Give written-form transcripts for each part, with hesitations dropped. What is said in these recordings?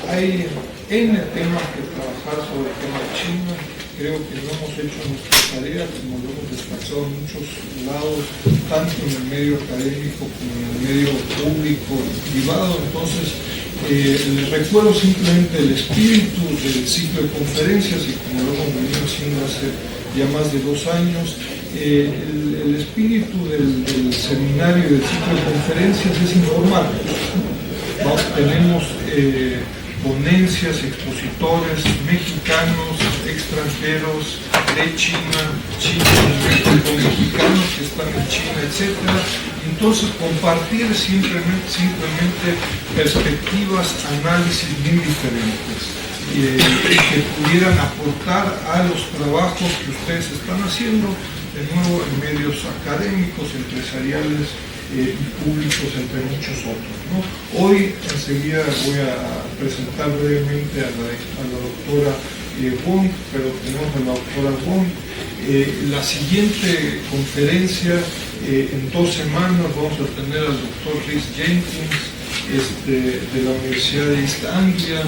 Hay N temas que trabajar sobre el tema de China. Creo que no hemos hecho nuestra tarea, como lo hemos destacado en muchos lados, tanto en el medio académico como en el medio público y privado. Entonces, les recuerdo simplemente el espíritu del ciclo de conferencias, y como lo hemos venido haciendo hace ya más de 2 años, el espíritu del seminario y del ciclo de conferencias es informar. Tenemos ponencias, expositores mexicanos, extranjeros, de China, mexicanos que están en China, etc. Entonces, compartir simplemente perspectivas, análisis bien diferentes que pudieran aportar a los trabajos que ustedes están haciendo, de nuevo en medios académicos, empresariales y públicos, entre muchos otros, ¿no? Hoy enseguida voy a presentar brevemente a la doctora Wong, pero tenemos a la doctora Wong. La siguiente conferencia, en 2 semanas, vamos a tener al doctor Rhys Jenkins de la Universidad de East Anglia,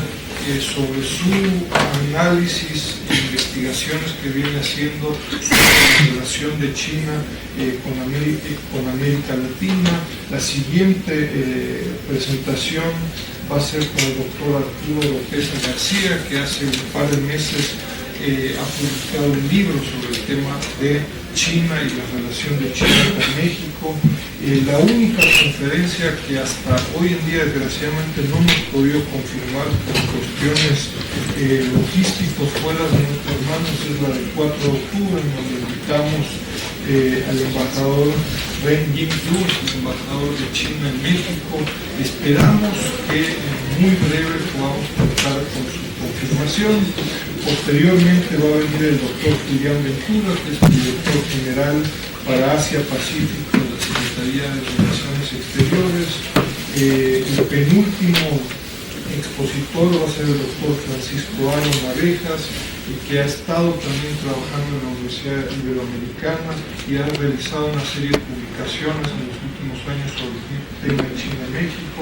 sobre su análisis e investigaciones que viene haciendo sobre la relación de China con América Latina. La siguiente presentación va a ser con el doctor Arturo López García, que hace un par de meses ha publicado un libro sobre el tema de China y la relación de China con México. La única conferencia que hasta hoy en día desgraciadamente no hemos podido confirmar por cuestiones logísticos fuera de nuestras manos es la del 4 de octubre, en donde invitamos al embajador Ren Jingyu, el embajador de China en México. Esperamos que muy breve podamos contar con su confirmación. Posteriormente va a venir el doctor Julián Ventura, que es el director general para Asia-Pacífico de la Secretaría de Relaciones Exteriores. El penúltimo expositor va a ser el doctor Francisco Aaron Abejas, que ha estado también trabajando en la Universidad Iberoamericana y ha realizado una serie de publicaciones en los últimos años sobre el tema de China y México.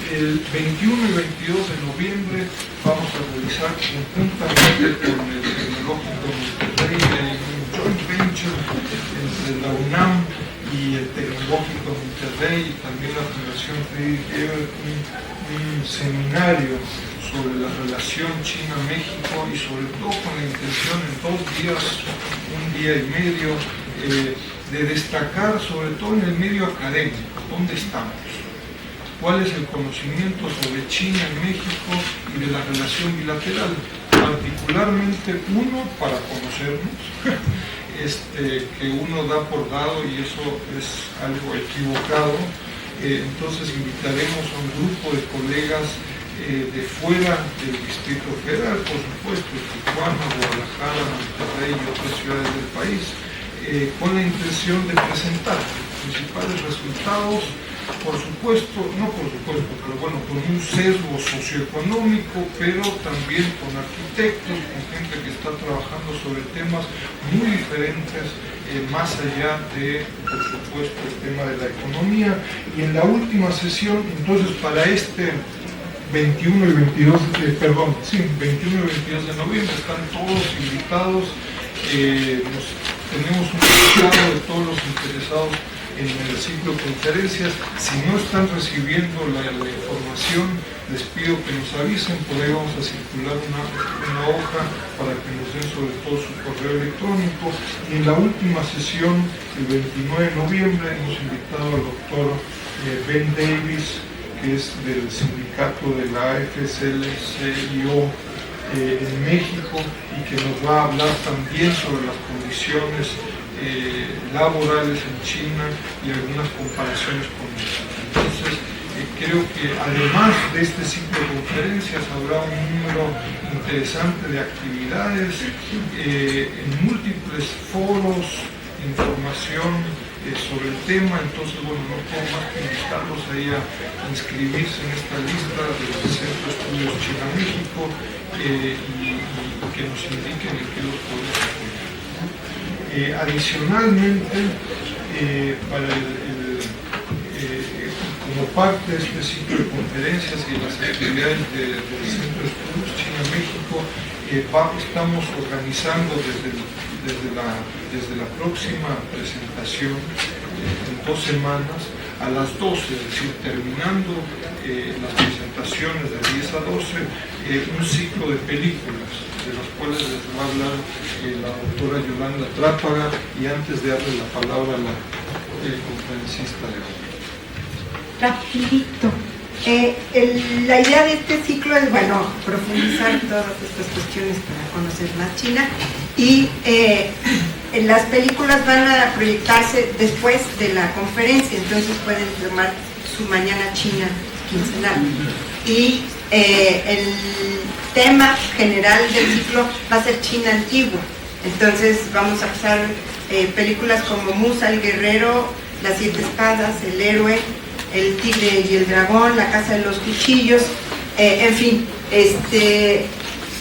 El 21 y 22 de noviembre vamos a realizar conjuntamente con el Tecnológico Monterrey un joint venture entre la UNAM y el Tecnológico Monterrey y también la Fundación Friedrich Ebert, un seminario sobre la relación China-México, y sobre todo con la intención en 2 días, 1 día y medio, de destacar sobre todo en el medio académico dónde estamos, cuál es el conocimiento sobre China en México y de la relación bilateral, particularmente para conocernos, que uno da por dado, y eso es algo equivocado. Entonces invitaremos a un grupo de colegas de fuera del Distrito Federal, por supuesto, Tijuana, Guadalajara, Monterrey y otras ciudades del país, con la intención de presentar los principales resultados, pero bueno, con un sesgo socioeconómico, pero también con arquitectos, con gente que está trabajando sobre temas muy diferentes, más allá de, por supuesto, el tema de la economía. Y en la última sesión, entonces, para 21 y 22 de noviembre están todos invitados. Tenemos un listado de todos los interesados en el ciclo de conferencias. Si no están recibiendo la información, les pido que nos avisen. Por ahí vamos a circular una hoja para que nos den sobre todo su correo electrónico. Y en la última sesión, el 29 de noviembre, hemos invitado al doctor Ben Davis, que es del sindicato de la AFL-CIO en México, y que nos va a hablar también sobre las condiciones laborales en China y algunas comparaciones con México. Entonces, creo que además de este ciclo de conferencias habrá un número interesante de actividades en múltiples foros, información sobre el tema. Entonces, bueno, no puedo más que invitarlos ahí a inscribirse en esta lista del Centro de Estudios China-México y que nos indiquen en qué los podemos apoyar. Adicionalmente, como como parte de este ciclo de conferencias y las actividades del Centro de Estudios China-México, estamos organizando desde la próxima presentación en 2 semanas a las 12, es decir, terminando las presentaciones de 10 a 12, un ciclo de películas, de las cuales les va a hablar la doctora Yolanda Trápaga, y antes de darle la palabra a la conferencista de hoy. Rapidito. La idea de este ciclo es, bueno, profundizar todas estas cuestiones para conocer más China, y las películas van a proyectarse después de la conferencia, entonces pueden tomar su mañana china quincenal. Y el tema general del ciclo va a ser China antigua, entonces vamos a usar películas como Musa el Guerrero, Las 7 Espadas, El Héroe, El Tigre y el Dragón, La Casa de los Cuchillos, en fin,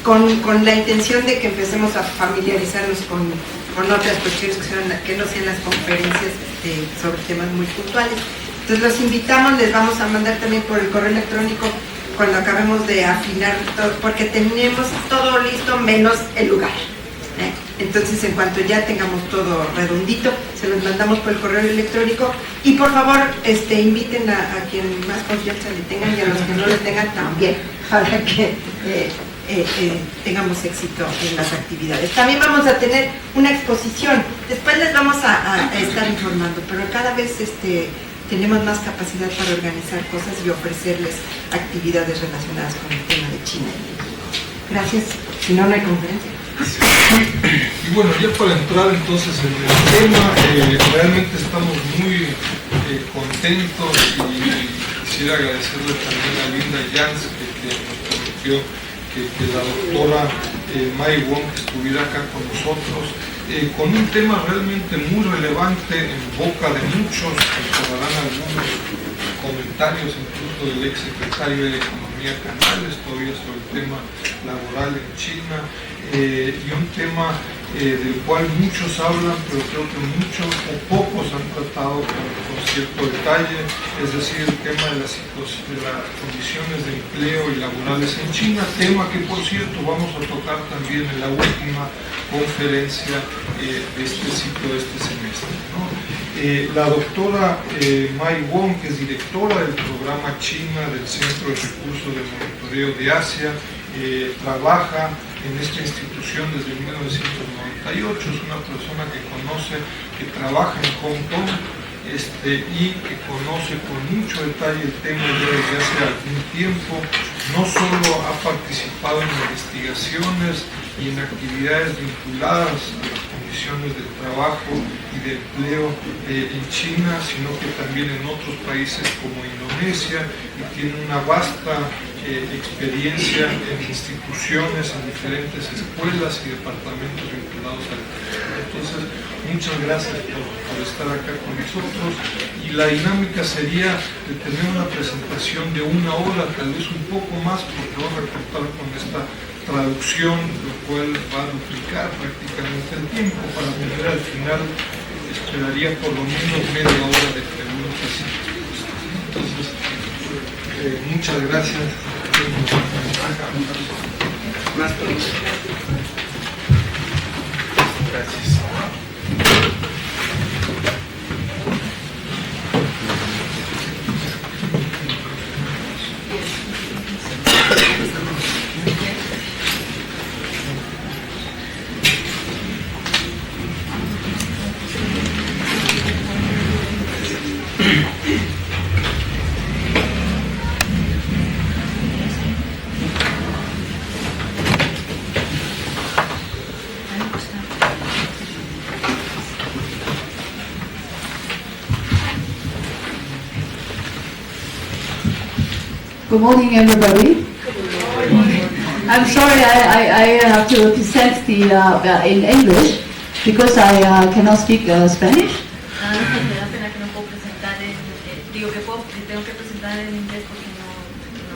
con la intención de que empecemos a familiarizarnos con otras cuestiones que no sean las conferencias sobre temas muy puntuales. Entonces los invitamos, les vamos a mandar también por el correo electrónico cuando acabemos de afinar todo, porque tenemos todo listo menos el lugar. Entonces, en cuanto ya tengamos todo redondito, se los mandamos por el correo electrónico, y por favor inviten a quien más confianza le tengan, y a los que no le tengan también, para que tengamos éxito en las actividades. También vamos a tener una exposición, después les vamos a estar informando, pero cada vez tenemos más capacidad para organizar cosas y ofrecerles actividades relacionadas con el tema de China. Gracias, si no, no hay conferencia. Y bueno, ya para entrar entonces en el tema, realmente estamos muy contentos, y quisiera agradecerle también a Linda Jans que nos permitió que la doctora Mai Wong estuviera acá con nosotros, con un tema realmente muy relevante en boca de muchos. Recordarán algunos comentarios incluso del ex secretario de Economía Canales todavía sobre el tema laboral en China, y un tema del cual muchos hablan, pero creo que muchos o pocos han tratado con cierto detalle, es decir, el tema de las condiciones de empleo y laborales en China, tema que por cierto vamos a tocar también en la última conferencia de este ciclo de este semestre, ¿no? La doctora Mai Wong, que es directora del programa China del Centro de Recursos de Monitoreo de Asia, trabaja en esta institución desde 1998, es una persona que trabaja en Hong Kong, y que conoce con mucho detalle el tema desde hace algún tiempo. No solo ha participado en investigaciones y en actividades vinculadas a las condiciones de trabajo y de empleo en China, sino que también en otros países como Indonesia, y tiene una vasta experiencia en instituciones, en diferentes escuelas y departamentos vinculados al tema. Entonces, muchas gracias por estar acá con nosotros, y la dinámica sería de tener una presentación de 1 hora, tal vez un poco más, porque vamos a contar con esta traducción, lo cual va a duplicar prácticamente el tiempo. Para tener al final, esperaría por lo menos media hora de preguntas y respuestas. Entonces, muchas gracias. Más preguntas. Gracias. Good morning, everybody. I'm sorry I have to present in English because I cannot speak Spanish. Me da pena que no puedo presentar tengo que presentar en inglés porque no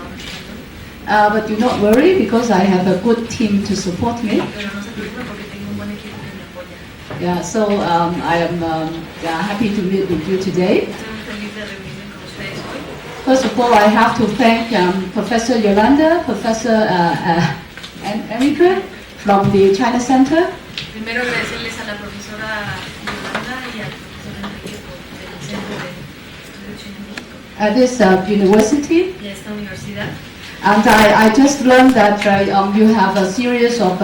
hablo español. But do not worry because I have a good team to support me. Pero no se preocupen porque tengo un buen equipo que me apoya. Yeah, so I am happy to meet with you today. Estoy muy feliz de reunirme con ustedes hoy. First of all, I have to thank Professor Yolanda, Professor Enrique from the China Center. Primero agradecerles a la profesora Yolanda y al profesor Enrique del Centro de Estudios Chino en México At this university, y a esta universidad. and I just learned that you have a series of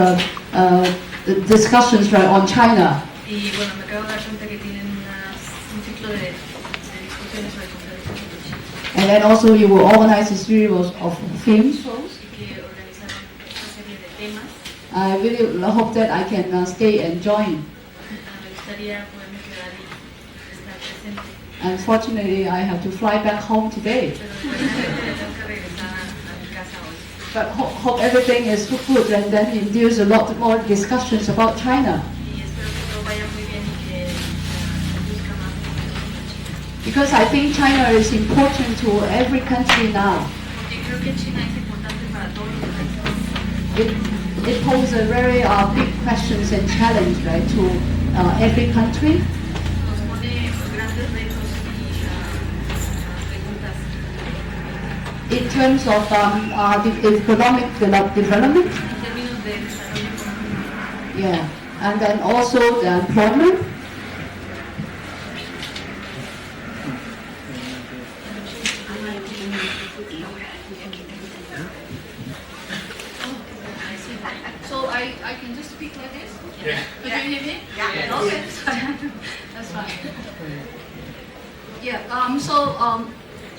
discussions on China. Y bueno, me acabo de dar cuenta que tienen un ciclo de discusiones sobre conferencias sobre China And then also you will organize a series of film shows. y que organizaron esta serie de temas. I really hope that I can stay and join. Me gustaría poderme quedar y estar presente, Unfortunately, I have to fly back home today. pero desgraciadamente tengo que regresar a mi casa hoy. But hope everything is good, and then there's a lot more discussions about China. Y espero que todo vaya muy bien y que se busca más información sobre China. Because I think China is important to every country now. Porque creo que China es importante para todos los países. It poses a very big questions and challenge, right, to every country. Nos pone grandes retos y preguntas In terms of the economic development, en términos de desarrollo económico. yeah, and then also the employment. So I can just speak like this? Yeah. Could you hear me? Yeah. Okay. That's fine. Yeah, so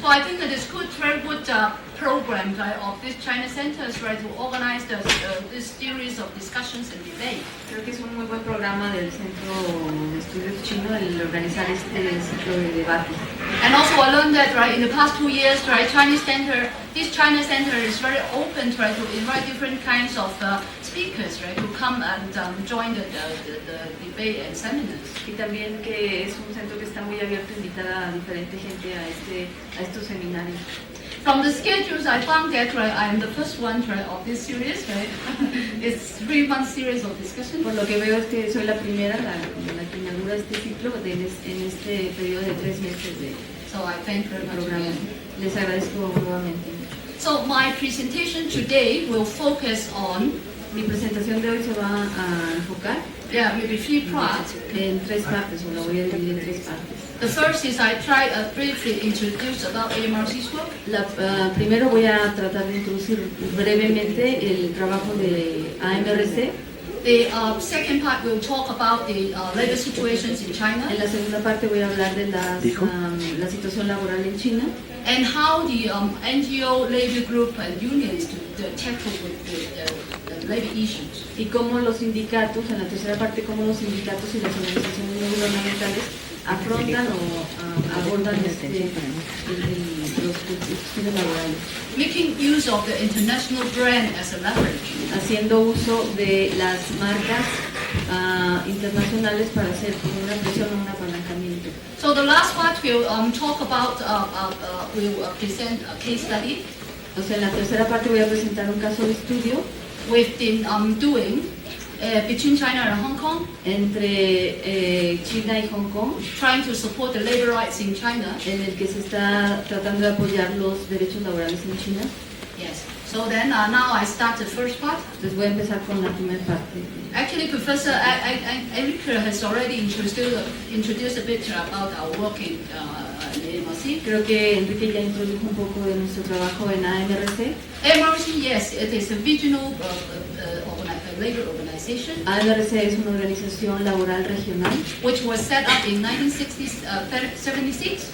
I think that it's good, very good program of this China Centers, right, to organize this series of discussions and debate. Creo que es un muy buen programa del Centro de Estudios Chino el organizar este ciclo de debates. And also I learned that, right, in the past 2 years, right, this China Center is very open, right, to invite different kinds of speakers, right, to come and join the debate and seminars. Y también que es un centro que está muy abierto a invitar a diferente gente a estos seminarios. From the schedules, I found that, right, I am the first one, right, of this series, right. It's 3-month series of discussion. Por lo que veo es que soy la primera, la que inaugura este ciclo en este periodo de 3 meses de So I thank very much programa. again. Les agradezco nuevamente. So my presentation today will focus on, Mi presentación de hoy se va a enfocar maybe 3 parts. en 3 partes, o la voy a dividir en 3 partes. The first is I try briefly introduce about AMRC's work. Primero voy a tratar de introducir brevemente el trabajo de AMRC. The second part will talk about the labor situations in China En la segunda parte voy a hablar de la situación laboral en China and how the NGO labor group and unions to tackle with the labor issues. y cómo los sindicatos, en la tercera parte, cómo los sindicatos y las organizaciones no gubernamentales afrontan o abordan los cuestiones laborales, Making use of the international brand as a leverage. haciendo uso de las marcas internacionales para hacer como una presión o un apalancamiento. So the last part will talk about, will present a case study O sea, en la tercera parte voy a presentar un caso de estudio we've been doing between China and Hong Kong, entre China y Hong Kong, trying to support the labor rights in China. en el que se está tratando de apoyar los derechos laborales en China. Yes. So then now I start the first part. Les voy a empezar con la primera parte. Actually, Professor Enrique has already introduced a bit about our work in AMRC. Creo que Enrique ya introdujo un poco de nuestro trabajo en AMRC. AMRC, yes, it is a regional labor organization AMRC es una organización laboral regional which was set up in 1976.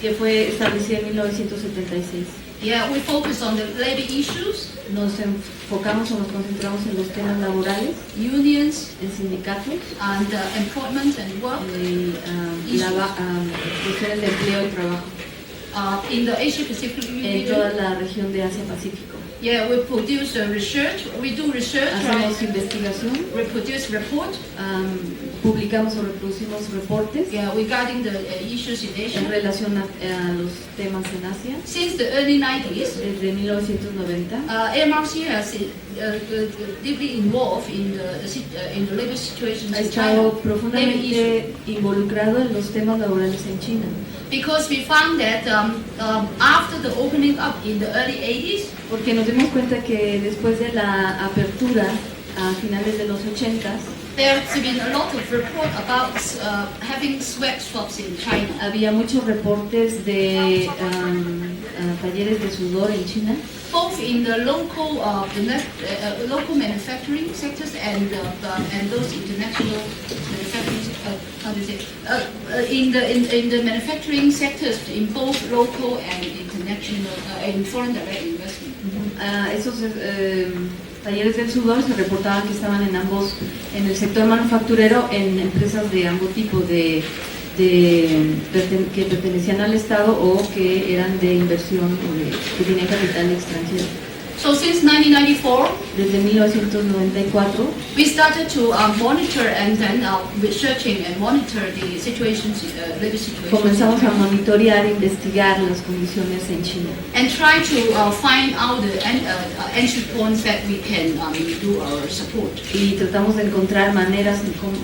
que fue establecida en 1976. Yeah, we focus on the labor issues, Nos enfocamos o nos concentramos en los temas laborales, unions, en sindicatos, and employment and work en cuestiones de empleo y trabajo in the Asia Pacific en toda region. la región de Asia Pacífico. Yeah, we produce research, we do research, Hacemos right? investigación, We produce report, publicamos o reproducimos reportes yeah, regarding the issues in en Asia. relación a los temas en Asia. Since the early 90s, Desde 1990, AMRC has deeply involved in the labor situations Ha in China. estado Labor issue. profundamente involucrado en los temas laborales en China. Because we found that after the opening up in the early 80s, Porque nos dimos cuenta que después de la apertura a finales de los 80s, there's been a lot of report about having sweatshops in China. había muchos reportes de talleres de sudor en China, Both in the local local manufacturing sectors and those international manufacturing how do you say in the manufacturing sectors in both local and international and foreign direct investment. Esos talleres del sudor se reportaban que estaban en el sector manufacturero, en empresas de ambos tipos, que pertenecían al Estado o que eran de inversión o que tenían capital extranjero. So since 1994, Desde 1994 we started to monitor and then researching and monitor the situations, labor situations. comenzamos a monitorear e investigar las condiciones en China And try to find out the entry points that we can do our support. y tratamos de encontrar maneras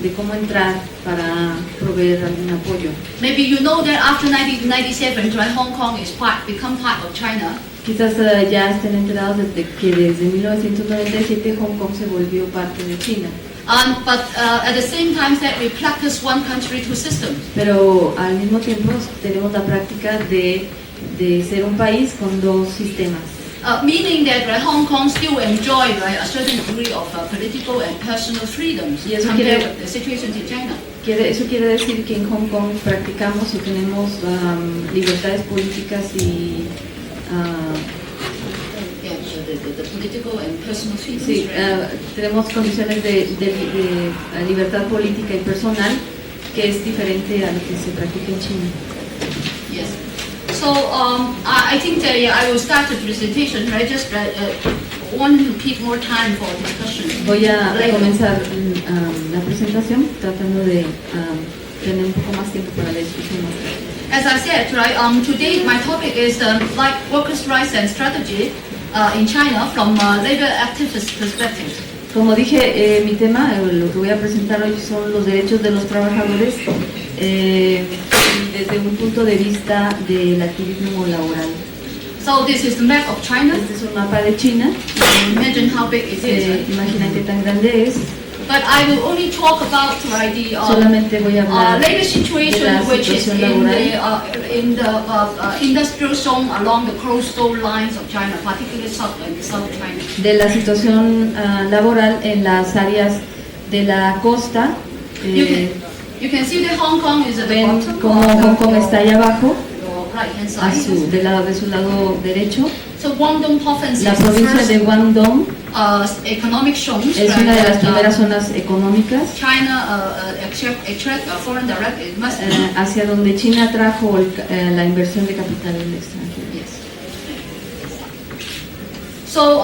de cómo entrar para proveer algún apoyo. Maybe you know that after 1997, right, Hong Kong is become part of China. Quizás ya estén enterados de que desde 1997 Hong Kong se volvió parte de China, But at the same time that we practice one country, two systems. pero al mismo tiempo tenemos la práctica de ser un país con dos sistemas. Meaning that Hong Kong still enjoy a certain degree of political and personal freedoms Yes, compared quiere- with the situations in China. Eso quiere decir que en Hong Kong practicamos o tenemos libertades políticas y Yeah, so the political and personal freedoms. sí, right? tenemos condiciones de libertad política y personal que es diferente a lo que se practica en China. Yes. So I think that I will start the presentation. I just want to keep more time for discussion. Voy a later. comenzar la presentación tratando de tener un poco más tiempo para la discusión más tarde. As I said, right, today my topic is like workers' rights and strategy in China from a labor activist perspective. Como dije, mi tema, lo que voy a presentar hoy son los derechos de los trabajadores desde un punto de vista del activismo laboral. So this is the map of China. Este es un mapa de China. Imagine how big it is. Imagina qué tan grande es. But I will only talk about the Solamente voy a hablar labor de situation la which is situación in laboral, the industrial zone along the coastal lines of China, particularly south and south China. de la situación laboral en las áreas de la costa. You can see that Hong Kong is at the Ven bottom como Hong Kong está ahí abajo, right hand a side. de su lado derecho. So Guangdong province La is the provincia first de Guangdong economic zones. es una de las primeras zonas económicas China attract foreign direct investment. hacia donde China trajo la inversión de capital extranjero. Yes. So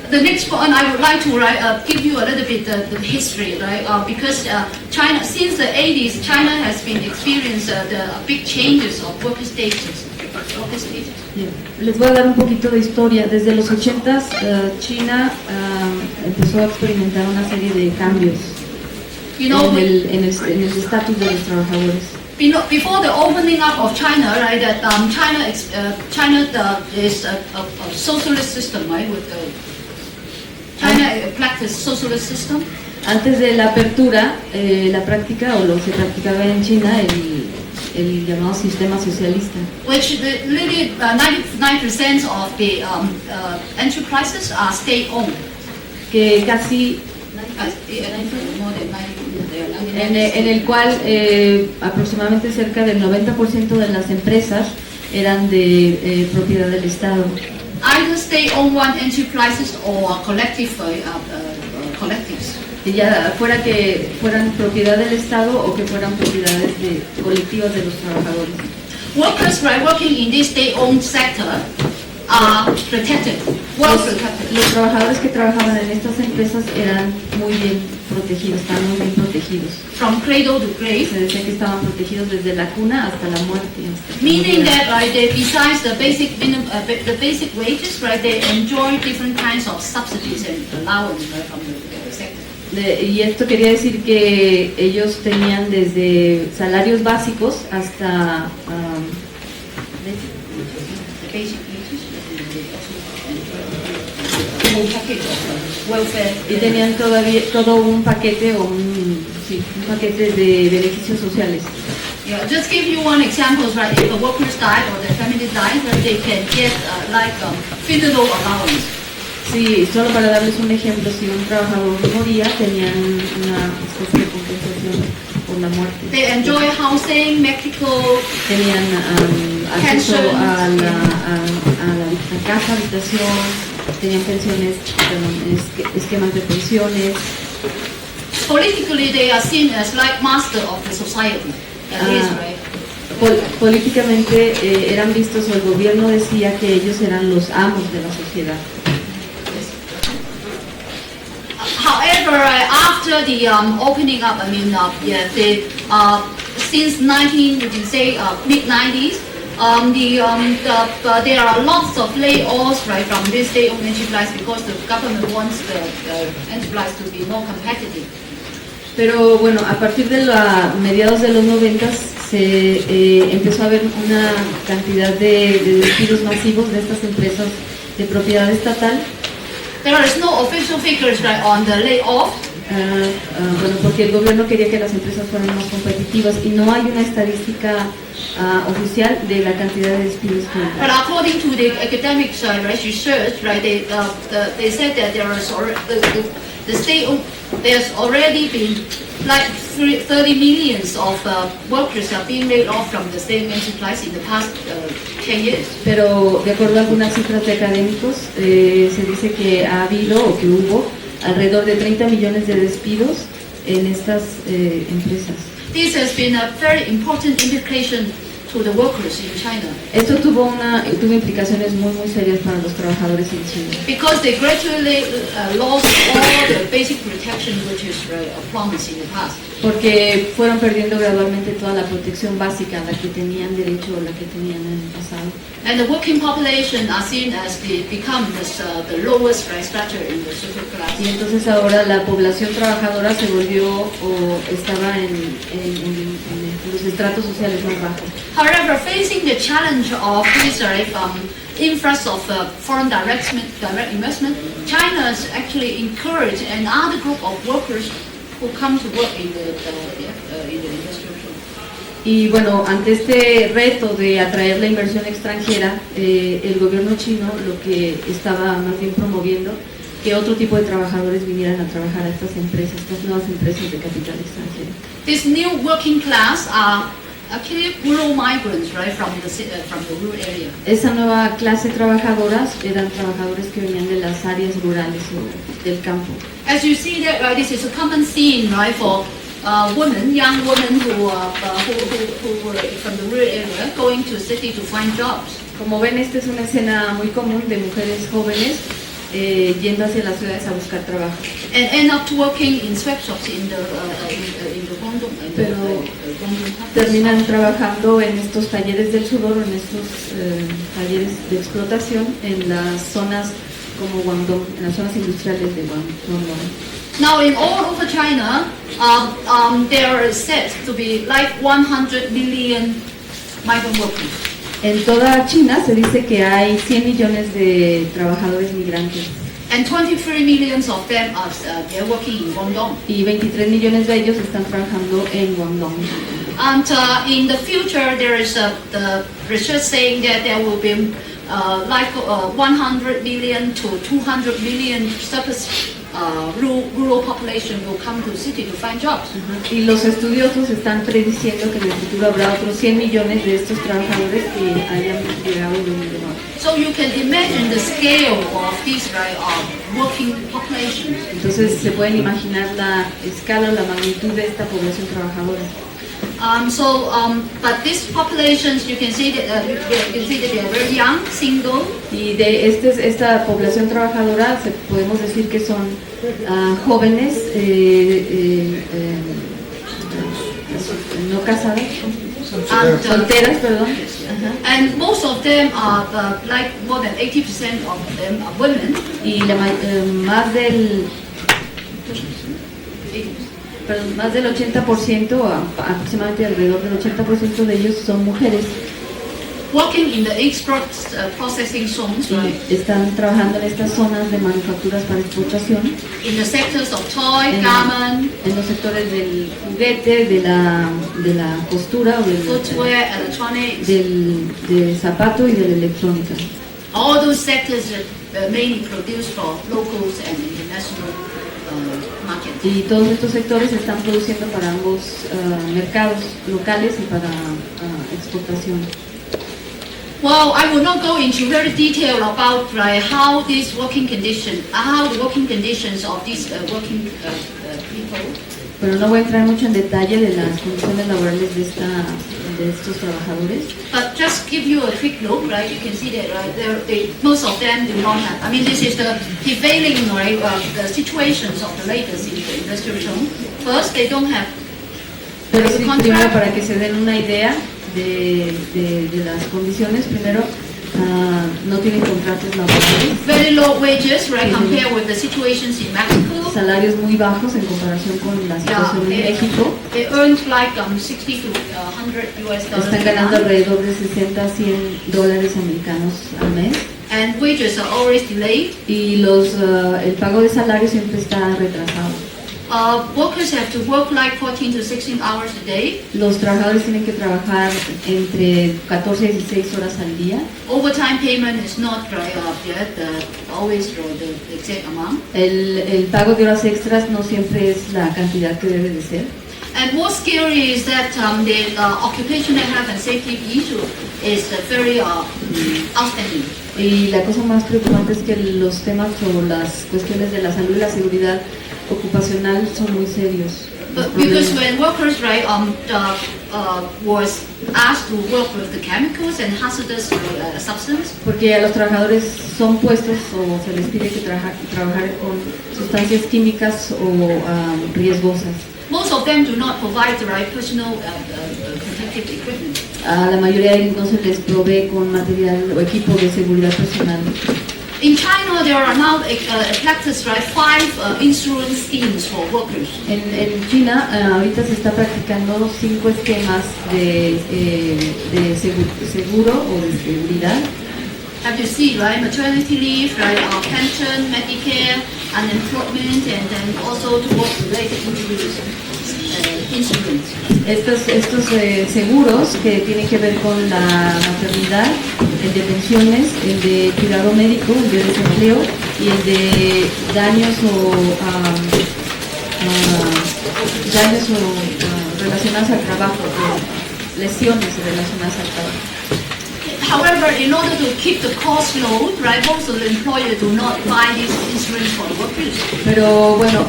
the next point I would like to give you a little bit the history, right? Because China, since the 80s, China has been experiencing the big changes of worker status. Bien, les voy a dar un poquito de historia. Desde los 80s, China empezó a experimentar una serie de cambios You know, en el estatus de los trabajadores. before the opening up of China, right? That China is a socialist system, right? With China practice socialist system. Antes de la apertura, la práctica o lo que se practicaba en China, el llamado sistema socialista, Which really 99% of the enterprises are state-owned. que casi More than 90, en el cual aproximadamente cerca del 90% de las empresas eran de propiedad del Estado. either state-owned one enterprises or collective collectives. Y ya fuera que fueran propiedad del Estado o que fueran propiedades colectivas de los trabajadores. Workers working in this state-owned sector are protected, well protected. Los trabajadores que trabajaban en estas empresas eran muy bien protegidos, estaban muy bien protegidos. protegidos. from cradle to grave. Se decía que estaban protegidos desde la cuna hasta la muerte. hasta que Meaning murieran. that they, besides the basic wages, right, they enjoy different kinds of subsidies and allowance, right, from the sector. Y esto quería decir que ellos tenían desde salarios básicos hasta The basic wages, the whole package of welfare. y tenían todavía todo un paquete o un paquete de beneficios sociales. Yeah, just give you one example, right? If a workers die or their family dies, right, they can get funeral allowance. Sí, solo para darles un ejemplo, si un trabajador moría, tenían una especie de compensación por la muerte. They enjoy housing, medical, Tenían acceso Pensions. a la casa, habitación, tenían pensiones, esquemas de pensiones. politically they are seen as like master of the society. At least, right? Políticamente eran vistos, o el gobierno decía que ellos eran los amos de la sociedad. However, after the opening up, I mean, since mid-90s, there are lots of layoffs, right, from this state-owned enterprise because the government wants the enterprise to be more competitive. Pero bueno, a partir de mediados de los 90 se empezó a ver una cantidad de despidos masivos de estas empresas de propiedad estatal. There is no official figures, right, on the layoff. Bueno, porque el gobierno quería que las empresas fueran más competitivas y no hay una estadística oficial de la cantidad de despidos que hay. But according to the academic research, right, they said that there is the state there's already been like 30 millions of workers are being laid off from the state enterprise in the past 10 years. Pero de acuerdo a algunas cifras de académicos, se dice que ha habido o que hubo alrededor de 30 millones de despidos en estas empresas. This has been a very important implication to the workers in China Esto tuvo implicaciones muy serias para los trabajadores en China, because they gradually lost all the basic protection which is promised in the past. porque fueron perdiendo gradualmente toda la protección básica a la que tenían derecho o la que tenían en el pasado. And the working population are seen as become the lowest structure in the social class. Y entonces ahora la población trabajadora se volvió o estaba en los estratos sociales más bajos. However, facing the challenge of this influx of foreign direct investment, China has actually encouraged another group of workers who come to work in the industrial field. Y bueno, ante este reto de atraer la inversión extranjera, el gobierno chino lo que estaba más bien promoviendo que otro tipo de trabajadores vinieran a trabajar a estas empresas, estas nuevas empresas de capital extranjero. This new working class are actually rural migrants, right, from the rural area. Esa nueva clase trabajadora eran trabajadores que venían de las áreas rurales o del campo. As you see that, this is a common scene, right, for young women who were from the rural area going to the city to find jobs. Como ven, esta es una escena muy común de mujeres jóvenes yendo hacia las ciudades a buscar trabajo. And end up working in sweatshops in the Guangdong. Pero terminan trabajando en estos talleres del sudor, en estos talleres de explotación en las zonas como Guangdong, en las zonas industriales de Guangdong. Now, in all over China, there are said to be like 100 million migrant workers. En toda China se dice que hay 100 millones de trabajadores migrantes. And 23 millions of them are they're working in Guangdong. Y 23 millones de ellos están trabajando en Guangdong. And in the future, there is the research saying that there will be like 100 million to 200 million surplus rural population will come to the city to find jobs. Y los estudiosos están prediciendo que en el futuro habrá otros 100 millones de estos trabajadores que hayan llegado de un lugar. So you can imagine the scale of these working populations. Entonces se pueden imaginar la escala o la magnitud de esta población trabajadora. But these populations, you can see that they are very young, single. Y de esta población trabajadora podemos decir que son jóvenes no casadas, And, solteras, perdón. and most of them are like more than 80% of them are women. Y más del 80%, aproximadamente alrededor del 80% de ellos son mujeres. Working in the export processing zones, right? Y están trabajando en estas zonas de manufacturas para exportación, In the sectors of toy, en, garment, en los sectores del juguete, de la costura o footwear, electronics, del zapato y de la electrónica. all those sectors that mainly produce for locals and international markets. Y todos estos sectores están produciendo para ambos mercados locales y para exportación. Well, I will not go into very detail about how this working condition, how the working conditions of these working people. Pero no voy a entrar mucho en detalle de las condiciones laborales de estos trabajadores. But just give you a quick look, right? You can see that, right? Most of them do not have. I mean, this is the prevailing, right? The situations of the laborers in the industrial zone. First, they don't have. Pero sí, contract. primero para que se den una idea de las condiciones, primero no tienen contratos laborales, Very low wages, right? Compared with the situations in Mexico. salarios muy bajos en comparación con la situación en México. They earn like 60 to 100 US dollars. Están ganando alrededor de 60 a 100 dólares americanos al mes. And wages are always delayed. Y el pago de salario siempre está retrasado. Workers have to work like 14 to 16 hours a day. Los trabajadores tienen que trabajar entre 14 y 16 horas al día. Overtime payment is not yet always the exact amount. El pago de horas extras no siempre es la cantidad que debe de ser. And what's scary is that the occupational health and safety issue is very outstanding. Y la cosa más preocupante es que los temas o las cuestiones de la salud y la seguridad ocupacional son muy serios. Because when workers was asked to work with the chemicals and hazardous substances, Porque a los trabajadores son puestos o se les pide que trabajar con sustancias químicas o riesgosas. most of them do not provide the right personal protective equipment. A la mayoría de ellos no se les provee con material o equipo de seguridad personal. In China, there are now practiced 5 insurance schemes for workers. En China ahorita se está practicando 5 esquemas de seguro o de seguridad. Have you seen, right? Maternity leave, right? Pension, Medicare, unemployment, and then also to work-related injuries, insurance. Estos seguros que tienen que ver con la maternidad, el de pensiones, el de cuidado médico, el de desempleo y el de daños relacionados al trabajo, lesiones relacionadas al trabajo. However, in order to keep the cost low, right, most of the employers do not buy this insurance for workers. Pero bueno,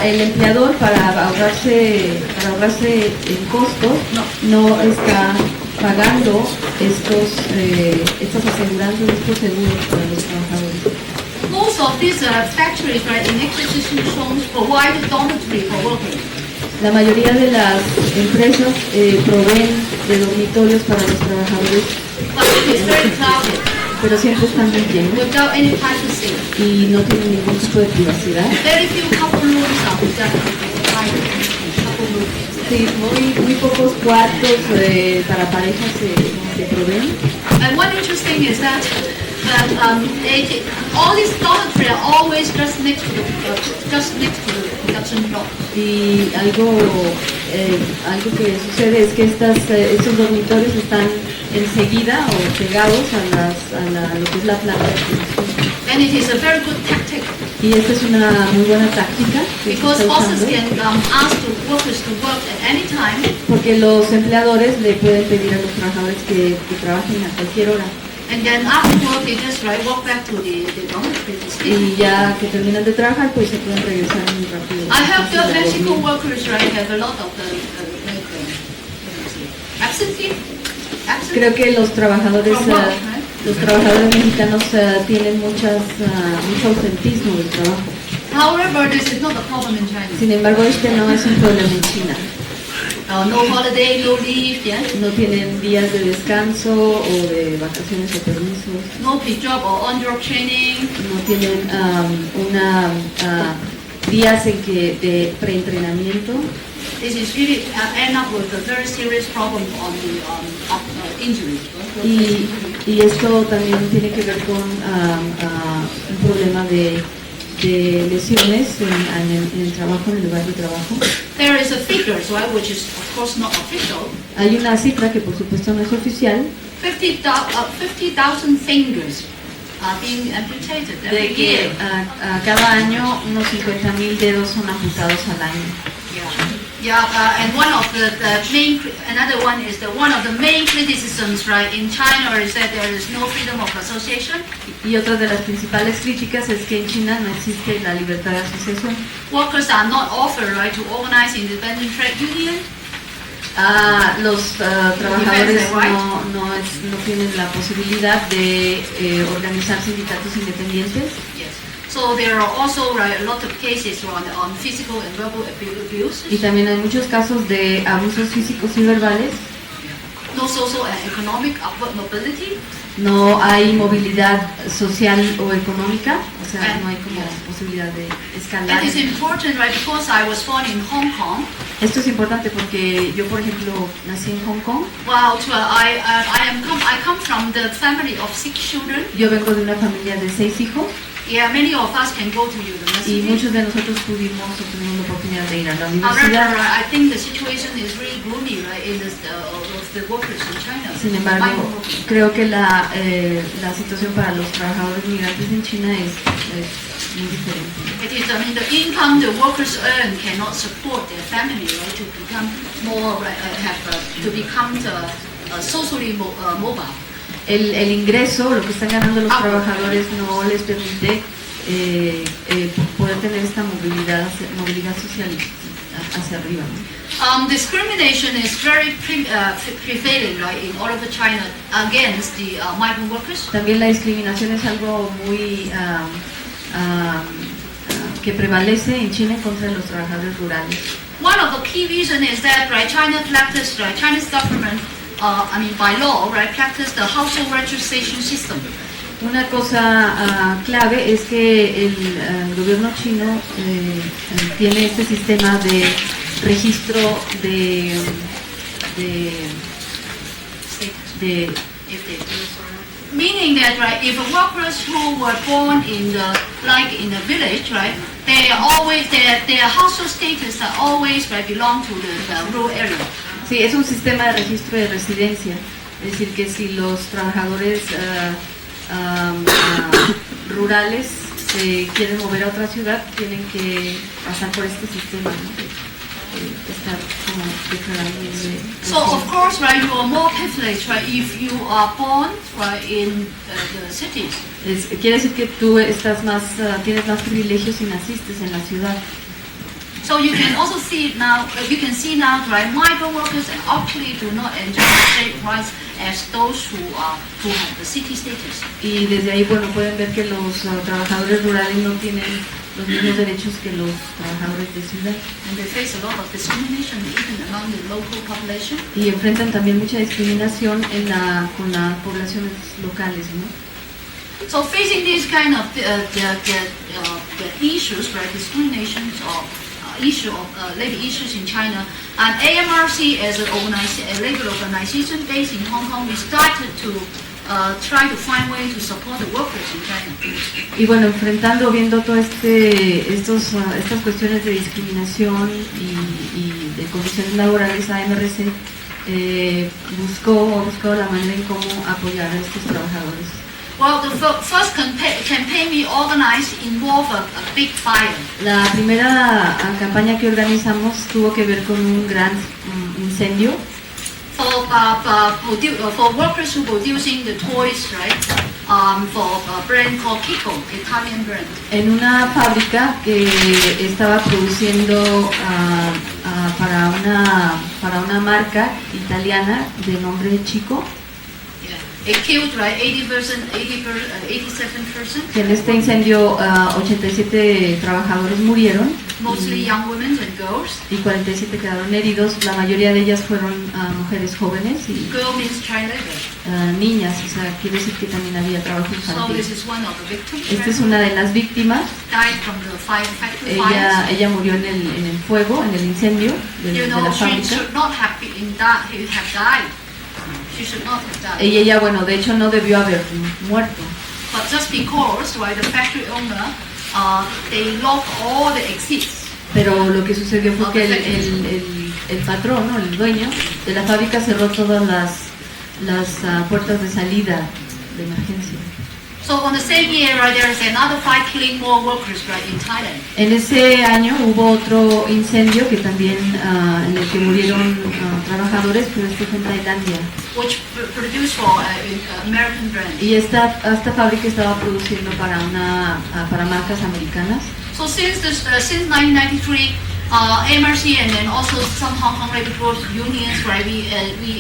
el empleador para ahorrarse el costo no está pagando estas aseguranzas, estos seguros para los trabajadores. Most of these factories, right, in exposition zones provide dormitory for workers. La mayoría de las empresas proveen de dormitorios para los trabajadores, But it is very crowded, pero siempre están muy llenos without any privacy. y no tienen ningún tipo de privacidad. Very few couple rooms are provided. Couple rooms. Sí, muy pocos cuartos para parejas se proveen. And one interesting is that all these dormitories are always just next to the production block. Y algo que sucede es que estos dormitorios están enseguida o pegados a lo que es la planta de producción. And it is a very good tactic Y esta es una muy buena táctica que se because está bosses usando, can ask the workers to work at any time, porque los empleadores le pueden pedir a los trabajadores que trabajen a cualquier hora. and then after work they just walk back to the dormitory to sleep. Y ya que terminan de trabajar, pues se pueden regresar muy rápido. I have the a dormir. Mexico workers have a lot of absentee. Creo que los trabajadores From work, right? mexicanos tienen mucho ausentismo del trabajo. However, this is not a problem in China. Sin embargo, este no es un problema en China. No holiday, no leave, yeah. No tienen días de descanso o de vacaciones o permisos. No pre-job or on-job training. No tienen días en que de preentrenamiento. This is really end up with a very serious problem on the injury. Y esto también tiene que ver con un problema de lesiones en el trabajo, en el lugar de trabajo. There is a figure, right, which is of course not official. Hay una cifra que por supuesto no es oficial 50,000 fingers are being amputated de every que year. cada año unos 50,000 dedos son amputados al año. And one of another one is one of the main criticisms, right, in China is that there is no freedom of association. Y otra de las principales críticas es que en China no existe la libertad de asociación. Workers are not offered, right, to organize independent trade union. Los trabajadores no tienen la posibilidad de organizar sindicatos independientes. Yes. So there are also, right, a lot of cases on physical and verbal abuse. Y también hay muchos casos de abusos físicos y verbales. No social and economic upward mobility. No hay movilidad social o económica, o sea, no hay como posibilidad de escalar. It is important, right, because I was born in Hong Kong. Esto es importante porque yo, por ejemplo, nací en Hong Kong. Well, I come from the family of 6 children. Yo vengo de una familia de 6 hijos. Yeah, many of us can go to Y university. muchos de nosotros tuvimos o tuvimos la oportunidad de ir a la However, universidad. I think the situation is really gloomy, right, in of the workers in China. Sin embargo, creo que la situación para los trabajadores migrantes en China es muy diferente. It is, I mean, the income the workers earn cannot support their family, right, to become more, to become socially mobile. El ingreso, lo que están ganando los trabajadores, no les permite poder tener esta movilidad social hacia arriba, ¿no? Discrimination is very prevailing, right, in all over China against the migrant workers. También la discriminación es algo muy que prevalece en China contra los trabajadores rurales. One of the key reasons is that, right, Chinese government, by law, right, practice the household registration system. Una cosa clave es que el gobierno chino tiene este sistema de registro de Meaning that, right, if workers who were born in a village, right, they always their household status are always, right, belong to the rural area. Sí, es un sistema de registro de residencia, es decir, que si los trabajadores rurales se quieren mover a otra ciudad, tienen que pasar por este sistema, ¿no? Estar como declarando. So of course, right, you are more privileged, right, if you are born, right, in the cities. Quiere decir que tú estás más, tienes más privilegios si naciste en la ciudad. So you can also see now, right, migrant workers actually do not enjoy the same rights as those who have the city status. Y desde ahí, bueno, pueden ver que los trabajadores rurales no tienen los mismos derechos que los trabajadores de ciudad. And they face a lot of discrimination even among the local population. Y enfrentan también mucha discriminación con las poblaciones locales, ¿no? So facing these kind of the issues, right, discrimination or issue of labor issues in China, and AMRC as a labor organization based in Hong Kong, we started to try to find ways to support the workers in China. Y bueno, viendo todo estas cuestiones de discriminación y de condiciones laborales, AMRC buscó la manera en cómo apoyar a estos trabajadores. Well, the first campaign we organized involved a big fire. La primera campaña que organizamos tuvo que ver con un gran incendio. For workers who producing the toys, right, for a brand called Kiko, Italian brand. En una fábrica que estaba produciendo para una marca italiana de nombre Chico. It killed, right, 87%. Que en este incendio 87 trabajadores murieron. mostly young women and girls. y 47 quedaron heridos. La mayoría de ellas fueron mujeres jóvenes y Girl means child labor. niñas, o sea, quiere decir que también había trabajo So infantil. this is one of the victims. Esta es una de las víctimas. Died from the factory fires. Ella murió en el fuego, en el incendio de You la know, she fábrica. should not have died. She should not have died. Y ella, bueno, de hecho no debió haber muerto. But just because, right, the factory owner, they locked all the exits. Pero lo que sucedió fue que el patrón, ¿no? El dueño de la fábrica cerró todas las puertas de salida de emergencia. So on the same year, right, there is another fire killing more workers, right, in Thailand. En ese año hubo otro incendio que también en el que murieron trabajadores, pero este fue en Tailandia. Which produced for American brand. Y esta fábrica estaba produciendo para marcas americanas. So since 1993, MRC and then also some Hong Kong labor groups, unions, right, we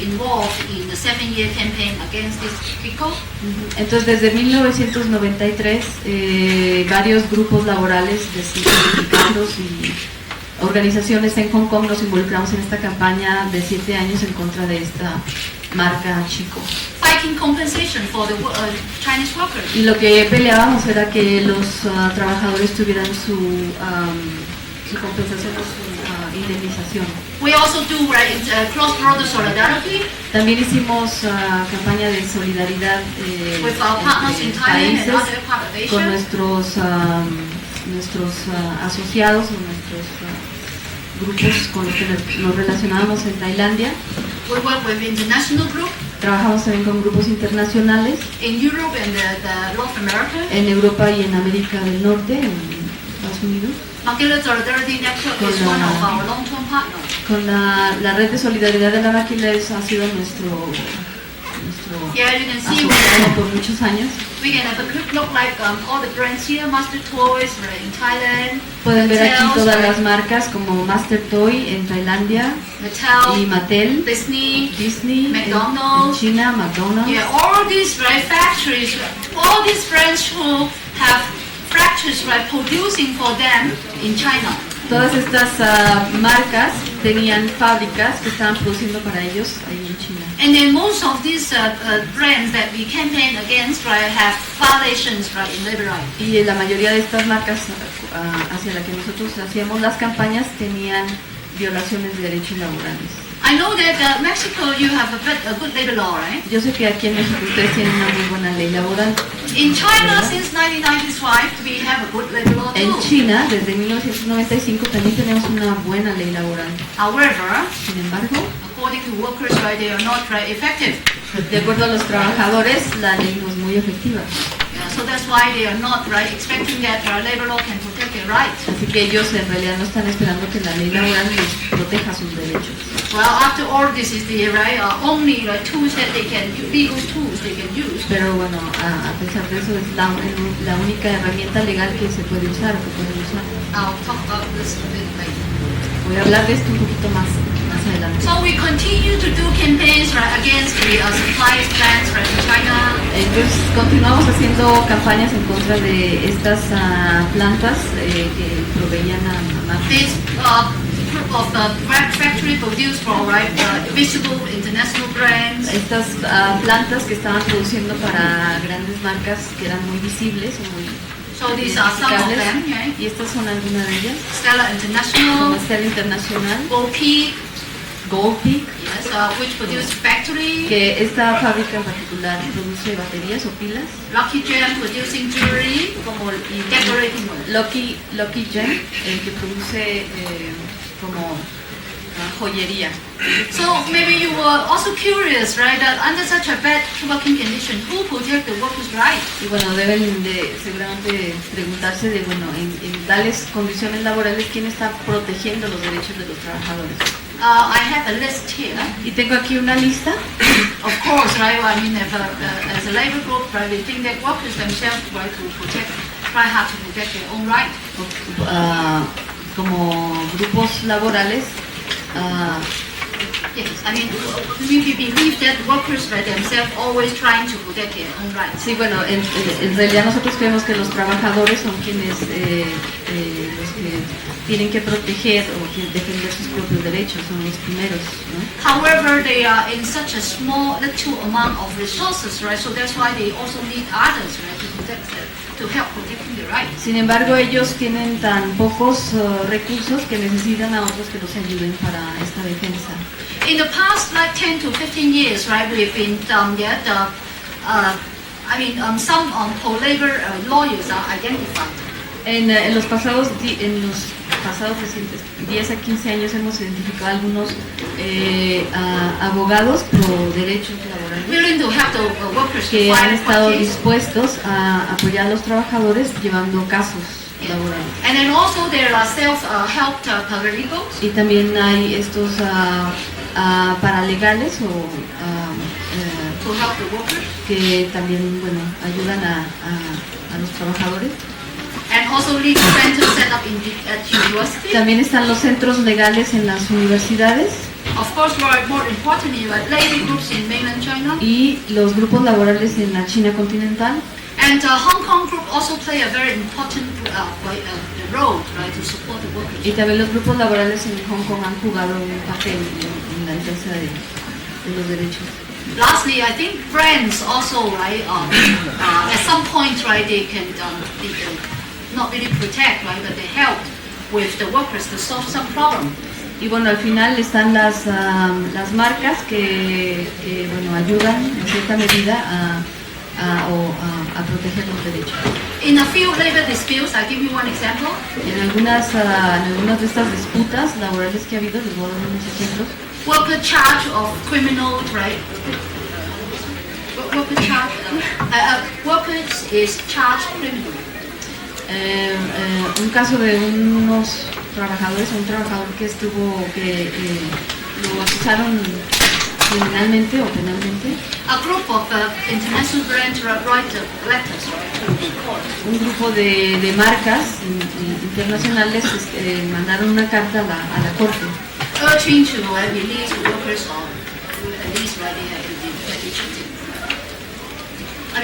involved in the 7-year campaign against this FICO. Entonces, desde 1993, varios grupos laborales de sindicatos y organizaciones en Hong Kong nos involucramos en esta campaña de 7 años en contra de esta marca Chico. Fighting compensation for the Chinese workers. Y lo que peleábamos era que los trabajadores tuvieran su compensación o su indemnización. We also do cross-border solidarity También hicimos campaña de solidaridad with our partners in Thailand and other parts of con Asia. nuestros asociados o nuestros grupos con los que nos relacionábamos en Tailandia. We work with international group Trabajamos también con grupos internacionales in Europe and the North America. en Europa y en América del Norte, en Estados Unidos. Maquila Solidarity Network is one of our long-term partners. Con la red de solidaridad de la máquina ha sido nuestro Yeah, you can see asociado por muchos años. we can have a quick look like all the brands here, Master Toys right, in Thailand, Pueden ver aquí Mattel, todas right, las marcas como Master Toy en Tailandia y Mattel, Mattel, Disney, Disney en McDonald's. China, McDonald's. Yeah, all these right, factories, all these brands who have factories right, producing for them in China. Todas estas marcas tenían fábricas que estaban produciendo para ellos ahí en China. And then most of these brands that we campaign against right, have violations right, in labor rights. Y la mayoría de estas marcas hacia las que nosotros hacíamos las campañas tenían violaciones de derechos laborales. I know that Mexico, you have a good labor law, right? Yo sé que aquí en México ustedes tienen una muy buena ley laboral. In China, since 1995, we have a good labor law En too. China, desde 1995, también tenemos una buena ley laboral. However, Sin embargo, according to workers, right, they are not right, effective. de acuerdo a los trabajadores, la ley no es muy efectiva. Yeah, so that's why they are not right, expecting that labor law can protect their rights. Así que ellos en realidad no están esperando que la ley laboral les proteja sus derechos. Well, after all, this is the right, only tools that they can, legal tools they can use. Pero bueno, a pesar de eso es la única herramienta legal que se puede usar, que pueden usar. I'll talk about this a bit later. Voy a hablar de esto un poquito más adelante. So we continue to do campaigns right, against the supply plants right, in China. Entonces continuamos haciendo campañas en contra de estas plantas que proveían a marcas. This group of factory produced for right, visible international brands. Estas plantas que estaban produciendo para grandes marcas que eran muy visibles o muy So these are some of them. Yeah. y estas son algunas de ellas. Stella Como International, Stella Internacional, Gold Peak, Gold Peak, yes, which produce factory. que esta fábrica en particular produce baterías o pilas, Lucky Gem producing jewelry, como y decorating work. Lucky Gem, que produce como joyería. So maybe you were also curious, right? That under such a bad working condition, who protect the workers' rights? Y bueno, deben de seguramente preguntarse de, bueno, en tales condiciones laborales, ¿quién está protegiendo los derechos de los trabajadores? I have a list here. Y tengo aquí una lista. Of course, right? I mean, if, as a labor group, right, they think that workers themselves try to protect, try hard to protect their own rights. Como grupos laborales Yes, I mean, we believe that workers by themselves always trying to protect their own rights. Sí, bueno, en realidad nosotros creemos que los trabajadores son quienes los que tienen que proteger o que defender sus propios derechos, son los primeros, ¿no? However, they are in such a small, little amount of resources, right? So that's why they also need others, right, to protect them, to help protecting their rights. Sin embargo, ellos tienen tan pocos recursos que necesitan a otros que los ayuden para esta defensa. In the past, like 10 to 15 years, right, we've been, some pro-labor lawyers are identified. En los pasados recientes 10 a 15 años hemos identificado algunos abogados pro derechos laborales Willing to help the workers que to han fight estado for case. dispuestos a apoyar a los trabajadores llevando casos laborales. And then also there are self-help paralegals. Y también hay estos paralegales o To help the workers, que también ayudan a los trabajadores. and also legal centers set up at university. También están los centros legales en las universidades Of course, more importantly, labor groups in mainland China, y los grupos laborales en la China continental. and Hong Kong group also play a very important role, right, to support the workers. Y también los grupos laborales en Hong Kong han jugado un papel en la defensa de los derechos. Lastly, I think brands also, right, at some point, right, they can not really protect, right, but they help with the workers to solve some problem. Y bueno, al final están las marcas que ayudan en cierta medida a proteger los derechos. In a few labor disputes, I'll give you one example. En algunas de estas disputas laborales que ha habido, les voy a dar unos ejemplos. Worker charge of criminal, right? Workers is charged criminal. Un caso de unos trabajadores, un trabajador que lo acusaron criminalmente o penalmente. A group of international brands write letters, right, to the court. Un grupo de marcas internacionales mandaron una carta a la corte Urging to release the workers or at least, right, they have to be cheated. I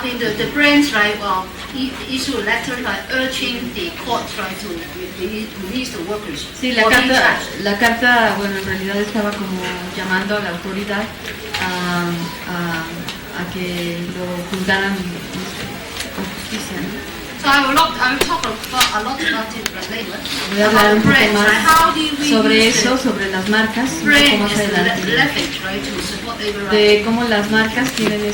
mean the brands, right, issue a letter, right, urging the court, right, to release the workers. Sí, or being charged. la carta, bueno, en realidad estaba como llamando a la autoridad a que lo juzgaran con justicia, ¿no? So I will talk a lot about it later. Voy a hablar un About poco brands, right? How do we más sobre use eso, the sobre las marcas, un poco brand más as adelante, leverage, right, to support labor rights? de cómo las marcas tienen o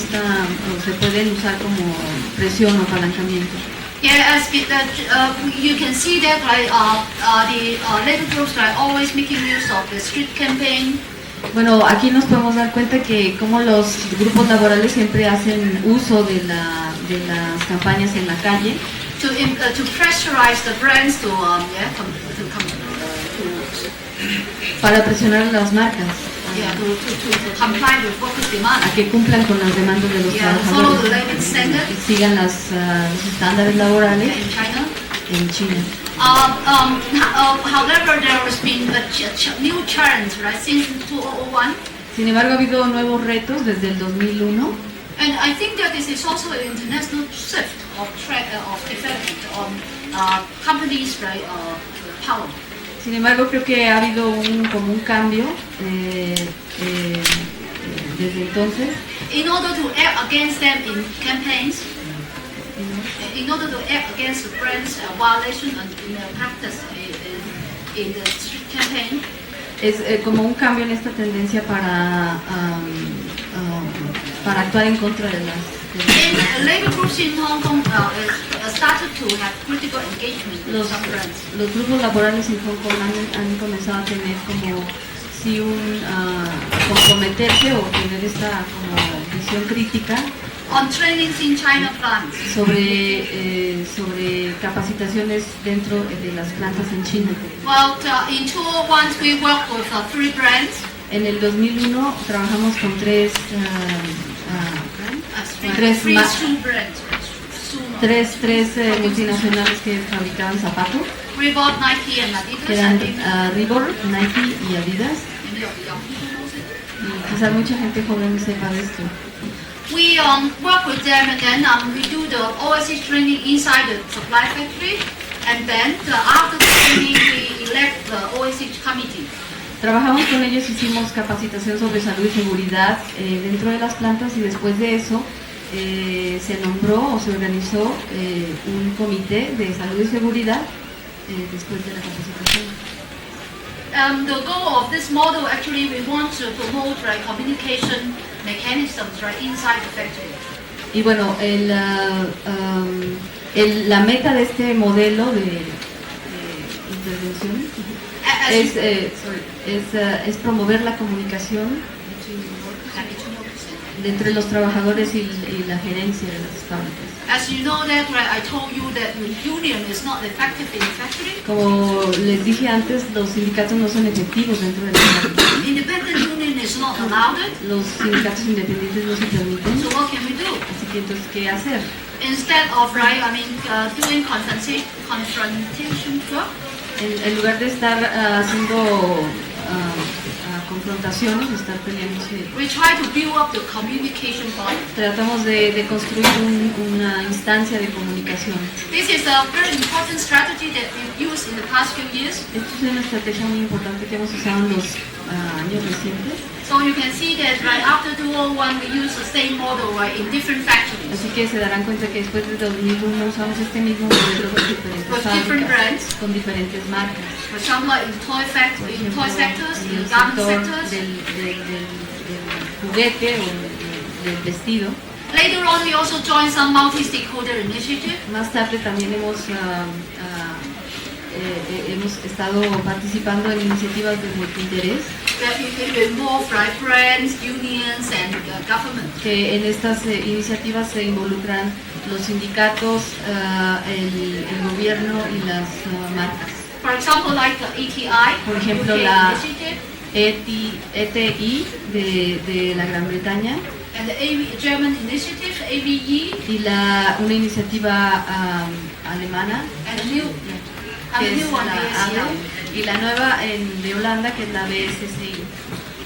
se pueden usar como presión o apalancamiento. Yeah, as you can see that, right, the labor groups are always making use of the street campaign. Bueno, aquí nos podemos dar cuenta que como los grupos laborales siempre hacen uso de las campañas en la calle To pressurize the brands to para presionar a las marcas comply with workers' demand. a que cumplan con las demandas de los Follow the trabajadores labor standard y sigan los estándares laborales in China. en China. However, there has been a new challenge, right, since 2001, Sin embargo, ha habido nuevos retos desde el 2001 and I think that this is also an international shift of development on companies, right, power. Sin embargo, creo que ha habido como un cambio desde entonces. In order to act against them in campaigns, in order to act against the brand's violation and in their practice in the street campaign, Es como un cambio en esta tendencia para actuar en contra de las labor groups in Hong Kong started to have critical engagement with some brands. los grupos laborales en Hong Kong han comenzado a tener como si comprometerse o tener esta como visión crítica On trainings in China plants. sobre capacitaciones dentro de las plantas en China. Well, in 2001 we worked with 3 brands. En el 2001 trabajamos con tres multinacionales que fabricaban zapatos, Reebok, Nike, and Adidas. que eran Reebok, Nike y Adidas. Y quizás mucha gente joven no sepa de esto. We work with them, and then we do the OSH training inside the supply factory, and then after the training we elect the OSH committee. Trabajamos con ellos, hicimos capacitación sobre salud y seguridad dentro de las plantas, y después de eso se nombró o se organizó un comité de salud y seguridad después de la capacitación. The goal of this model, actually, we want to promote communication mechanisms inside the factory. Y bueno, la meta de este modelo de intervención es promover la comunicación entre los trabajadores y la gerencia de las fábricas. As you know that, I told you that the union is not effective in the factory. Como les dije antes, los sindicatos no son efectivos dentro de la fábrica. Independent union is not allowed. Los sindicatos independientes no se permiten. So what can we do? Así que entonces, ¿qué hacer? Instead of doing confrontation work, En lugar de estar haciendo confrontaciones, de estar peleándose, we try to build up the communication body. tratamos de construir una instancia de comunicación. This is a very important strategy that we've used in the past few years. Esta es una estrategia muy importante que hemos usado en los años recientes. So you can see that after 2001 we use the same model in different factories. Así que se darán cuenta que después de 2001 usamos este mismo modelo con diferentes With different fábricas, brands. con diferentes marcas. For example, in toy Por ejemplo, sectors, en in el garment sector sectors. del juguete o del vestido. Later on, we also joined some multi-stakeholder initiative. Más tarde también hemos estado participando en iniciativas de multiinterés, That involve brands, unions, and government. que en estas iniciativas se involucran los sindicatos, el gobierno y las marcas. For example, like the ETI, Por ejemplo, UK la initiative, ETI de la Gran Bretaña and the German initiative, AVE, y una iniciativa alemana, and the new que es one, la ASEAN. ADA, y la nueva de Holanda, que es la BSCI.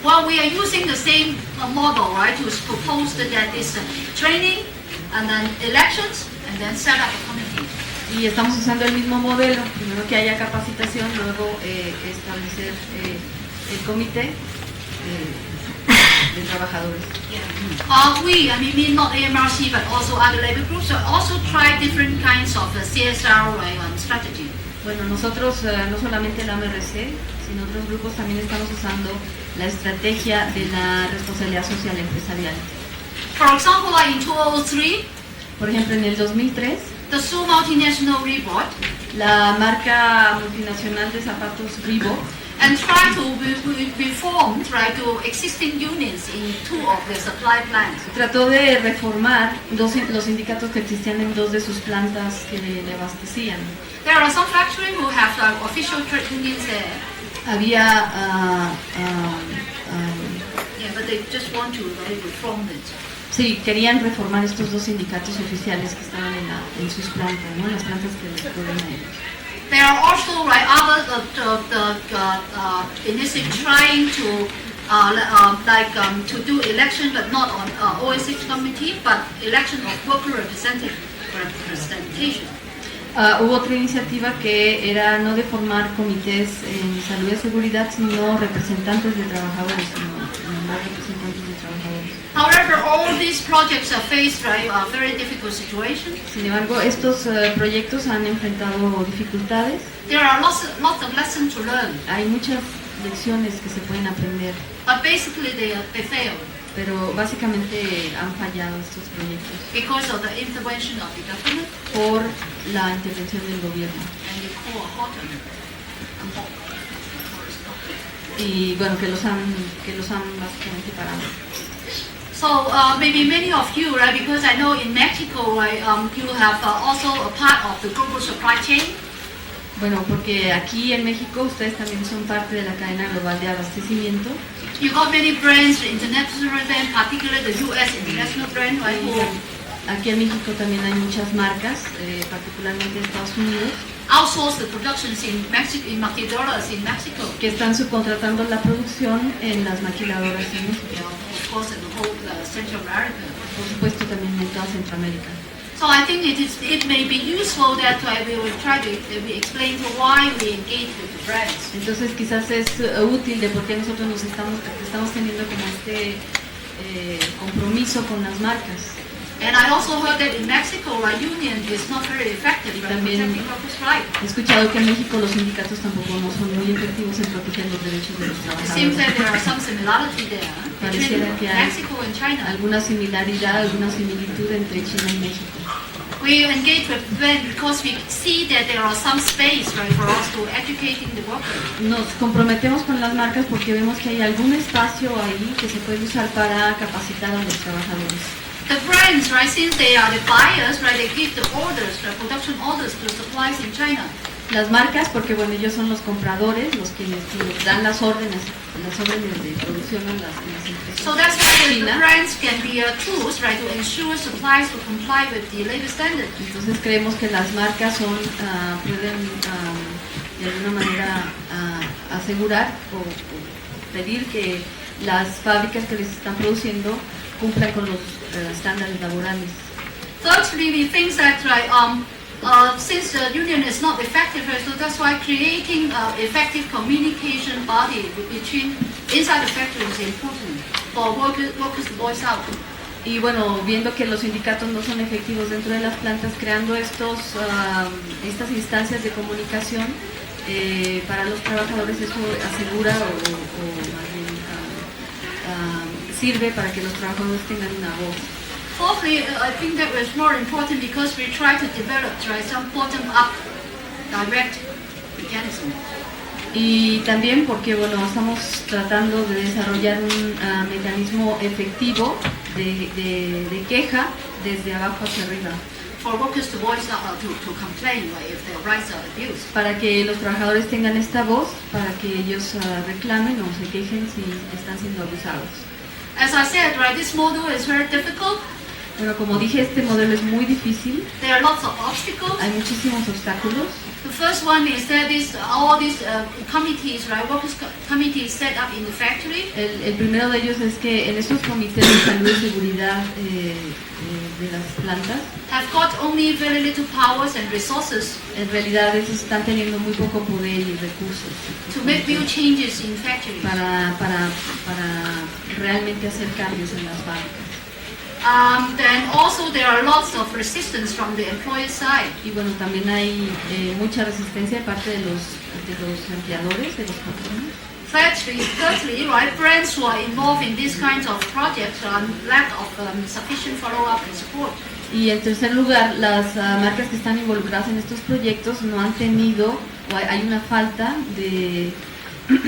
Well, we are using the same model, to propose that this training, and then elections, and then set up a committee. Y estamos usando el mismo modelo, primero que haya capacitación, luego establecer el comité de trabajadores. We, not AMRC, but also other labor groups, also try different kinds of CSR strategy. Bueno, nosotros, no solamente la MRC, sino otros grupos también estamos usando la estrategia de la responsabilidad social empresarial. For example, in 2003, Por ejemplo, en el 2003, the Seoul Multinational Reebok la marca multinacional de zapatos Reebok and try to reform to existing unions in 2 of the supply plants. trató de reformar los sindicatos que existían en 2 de sus plantas que le abastecían. There are some factories who have official trade unions there, Había but they just want to reform it. sí, querían reformar estos 2 sindicatos oficiales que estaban en sus plantas, ¿no? En las plantas que les proveen a ellos. There are also other initiatives trying to to do election, but not on OSH committee, but election of worker representation. Hubo otra iniciativa que era no de formar comités en salud y seguridad, sino representantes de trabajadores, sino representantes de trabajadores. However, all these projects are faced a very difficult situation. Sin embargo, estos proyectos han enfrentado dificultades. There are lots of lessons to learn, Hay muchas lecciones que se pueden aprender, but basically they fail pero básicamente han fallado estos proyectos because of the intervention of the government por la intervención del gobierno. and the core Horton. Y bueno, que los han básicamente parado. So maybe many of you, because I know in Mexico, you have also a part of the global supply chain. Bueno, porque aquí en México ustedes también son parte de la cadena global de abastecimiento. You got many brands, international brand, particularly the U.S. international brand, Aquí en México también hay muchas marcas, particularmente en Estados Unidos. outsource the productions in Mexico, in maquiladoras in Mexico. que están subcontratando la producción en las maquiladoras en México. Of course, in the whole Central America. Por supuesto también en toda Centroamérica. So I think it may be useful that we will try to explain why we engage with the brands. Entonces quizás es útil de por qué nosotros estamos teniendo como este compromiso con las marcas. And I also heard that in Mexico, our union is not very effective in protecting workers' rights. He escuchado que en México los sindicatos tampoco no son muy efectivos en proteger los derechos de los It seems trabajadores. that there are some similarity there between Pareciera que hay Mexico and China. alguna similaridad, alguna similitud entre China y México. We engage with them because we see that there are some space for us to educating the workers. Nos comprometemos con las marcas porque vemos que hay algún espacio ahí que se puede usar para capacitar a los trabajadores. The brands, since they are the buyers, they give the orders, the production orders to suppliers in China. Las marcas, porque bueno, ellos son los compradores, los que les dan las órdenes de producción a las empresas. So that's why the China. brands can be tools, to ensure suppliers to comply with the latest standards. Entonces creemos que las marcas pueden de alguna manera asegurar o pedir que las fábricas que les están produciendo cumplan con los estándares laborales. Thirdly, we think that since the union is not effective, so that's why creating effective communication body between inside the factory is important for workers to voice out. Y bueno, viendo que los sindicatos no son efectivos dentro de las plantas, creando estas instancias de comunicación para los trabajadores, eso asegura o más bien sirve para que los trabajadores tengan una voz. Fourthly, I think that was more important because we try to develop some bottom-up direct mechanism. Y también porque bueno, estamos tratando de desarrollar un mecanismo efectivo de queja desde abajo hacia arriba. For workers to voice out, to complain if their rights are abused. Para que los trabajadores tengan esta voz, para que ellos reclamen o se quejen si están siendo abusados. As I said, this model is very difficult. Bueno, como dije, este modelo es muy difícil. There are lots of obstacles. Hay muchísimos obstáculos. The first one is that all these committees, workers' committees set up in the factory. El primero de ellos es que en estos comités de salud y seguridad de las plantas, have got only very little powers and resources en realidad esos están teniendo muy poco poder y recursos to make real changes in factories. para realmente hacer cambios en las fábricas. Then also there are lots of resistance from the employer side. Y bueno, también hay mucha resistencia de parte de los empleadores, de los patrones. Thirdly, brands who are involved in these kinds of projects lack of sufficient follow-up and support. Y en tercer lugar, las marcas que están involucradas en estos proyectos no han tenido, o hay una falta de,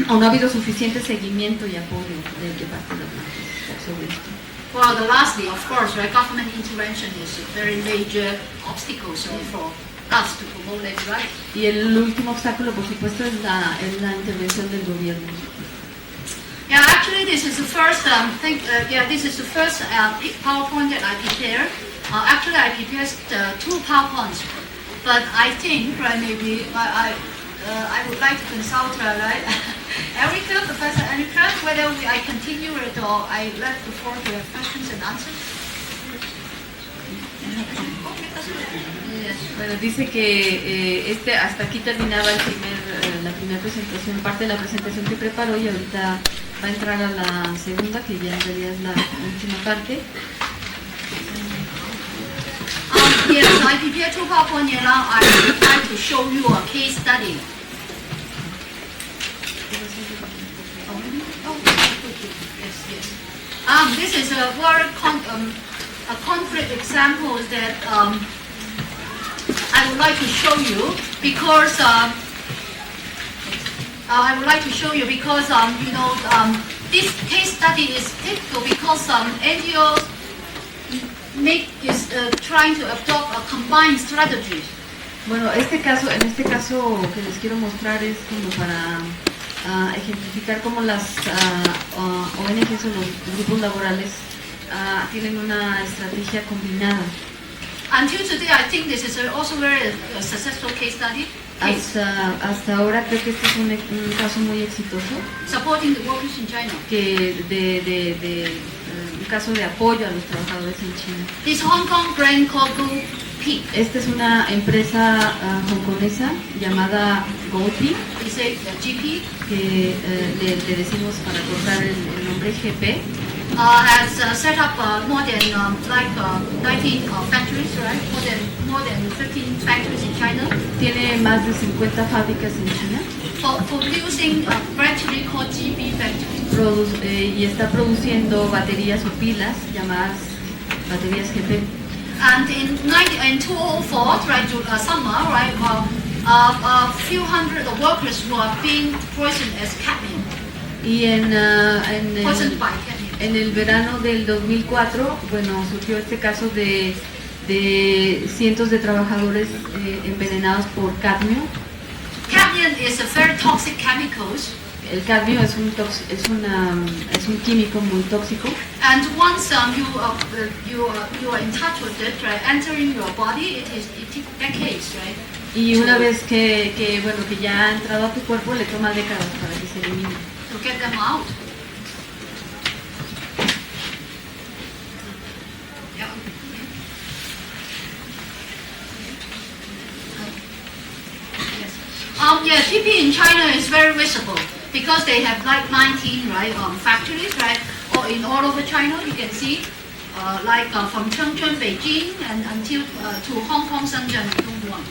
o no ha habido suficiente seguimiento y apoyo de parte de las marcas sobre esto. Well, lastly, of course, government intervention is a very major obstacle for us to promote labor rights. Y el último obstáculo, por supuesto, es la intervención del gobierno. Yeah, actually, this is the first this is the first PowerPoint that I prepared. Actually, I prepared two PowerPoints, but I think maybe I would like to consult Erica, Professor Erica, whether I continue it or I let the floor to have questions and answers. Yes. Bueno, dice que hasta aquí terminaba la primera presentación, parte de la presentación que preparó, y ahorita va a entrar a la segunda, que ya en realidad es la última parte. Yes, I prepared two PowerPoint and now I would like to show you a case study. This is a very concrete example that I would like to show you because this case study is typical because NGOs is trying to adopt a combined strategy. Bueno, en este caso que les quiero mostrar es como para ejemplificar cómo las ONGs o los grupos laborales tienen una estrategia combinada. Until today, I think this is also very successful case study. case. Hasta ahora creo que este es un caso muy exitoso, supporting the workers in China. que un caso de apoyo a los trabajadores en China. This Hong Kong brand called Go Peak. Esta es una empresa hongkonesa llamada GoPi, We say GP que le decimos para cortar el nombre GP. has set up more than 19 factories, right? More than 15 factories in China Tiene más de 50 fábricas en China for producing battery called GP factory. y está produciendo baterías o pilas llamadas baterías GP. And in 2004, right, summer, right, a few hundred workers were being poisoned as cadmium, Y poisoned by cadmium. en el verano del 2004, bueno, surgió este caso de cientos de trabajadores envenenados por cadmio. Cadmium is a very toxic chemical, El cadmio es un químico muy tóxico and once you are in touch with it, right, entering your body, it takes decades, right, y una vez que ya ha entrado a tu cuerpo le toma décadas para que se elimine. to get them out. Yeah. Yes. GP in China is very visible because they have like 19 factories, right, or in all over China. You can see from Chengchun, Beijing, and until to Hong Kong, Shenzhen, and Dongguan.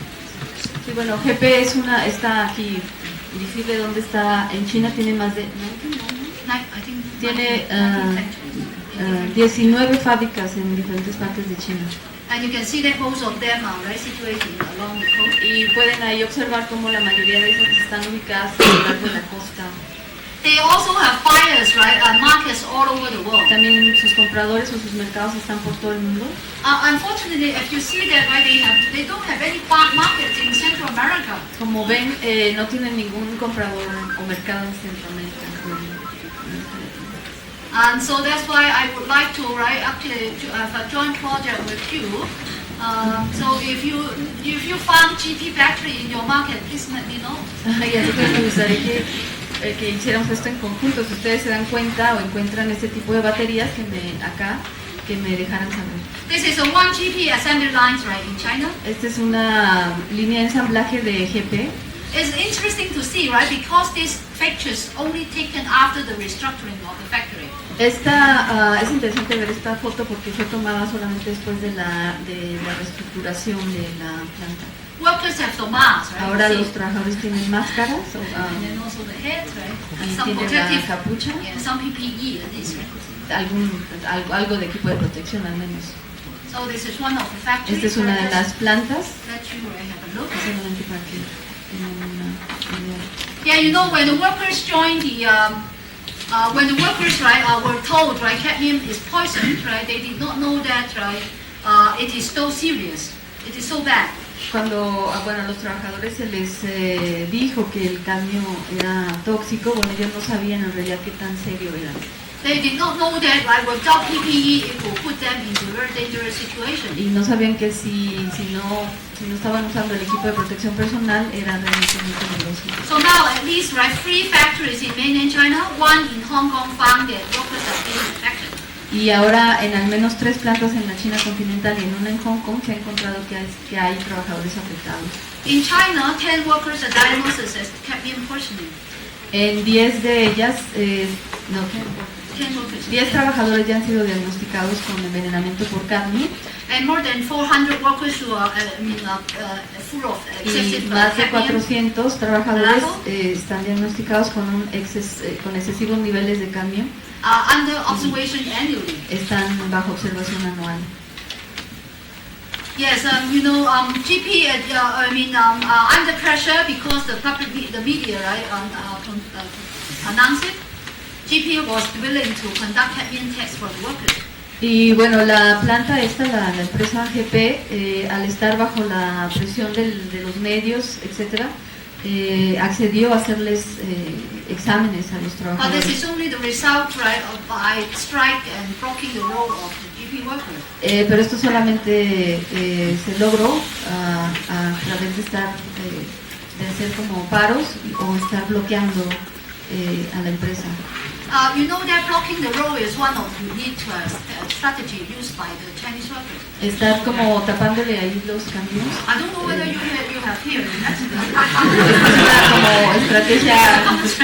Sí, bueno, GP está aquí visible donde está en China, tiene más de I think Tiene 19 factories. 19 fábricas en diferentes partes de China. And you can see that most of them are right situated along the coast. Y pueden ahí observar cómo la mayoría de esas están ubicadas a lo largo de la costa. They also have buyers, right, markets all over the world. También sus compradores o sus mercados están por todo el mundo. Unfortunately, if you see that, right, they don't have any markets in Central America. Como ven, no tienen ningún comprador o mercado en Centroamérica. And so that's why I would like to, right, actually to have a joint project with you. So if you found GP battery in your market, please let me know. Y así que me gustaría que hiciéramos esto en conjunto. Si ustedes se dan cuenta o encuentran este tipo de baterías que me dejaran saber. This is a one GP assembly lines, right, in China. Esta es una línea de ensamblaje de GP. It's interesting to see, right, because these pictures only taken after the restructuring of the factory. Es interesante ver esta foto porque fue tomada solamente después de la reestructuración de la planta. Workers have the masks, right? Ahora See? los trabajadores tienen máscaras And then also the heads, right? And y some tienen la protective, capucha, yeah, some PPE, and this, right? algo de equipo de protección al menos. So this is one of the factories. Esta es una de las plantas, Let you have a look. solamente para que tengan una idea. Yeah, you know, when the workers joined when the workers, right, were told, right, cadmium is poison, right, they did not know that, right, it is so serious, it is so bad. Cuando a los trabajadores se les dijo que el cadmio era tóxico, bueno, ellos no sabían en realidad qué tan serio era. They did not know that, right, without PPE, it will put them into a very dangerous situation. Y no sabían que si no estaban usando el equipo de protección personal era realmente muy peligroso. So now, at least, right, 3 factories in mainland China, 1 in Hong Kong found that workers are being affected. Y ahora en al menos 3 plantas en la China continental y en una en Hong Kong se ha encontrado que hay trabajadores afectados. In China, 10 workers are diagnosed as cadmium poisoning. En 10 de ellas, 10 10 trabajadores ya han sido diagnosticados con envenenamiento por cadmio and more than 400 workers who are full of y excessive más de cadmium. 400 trabajadores están diagnosticados con con excesivos niveles de cadmio. Under observation annually. Están bajo observación anual. Yes, GP, under pressure because the media, right, announced it. GP was willing to conduct cadmium tests for the workers. Y bueno, la planta esta, la empresa GP, al estar bajo la presión de los medios, etcétera, accedió a hacerles exámenes a los But trabajadores. this is only the result, right, by strike and blocking the role of the GP worker. Pero esto solamente se logró a través de estar hacer como paros o estar bloqueando a la empresa. You know that blocking the road is one of the unique strategy used by the Chinese workers. Estar como tapándole ahí los caminos. I don't know whether you have here in Mexico. Es una como estrategia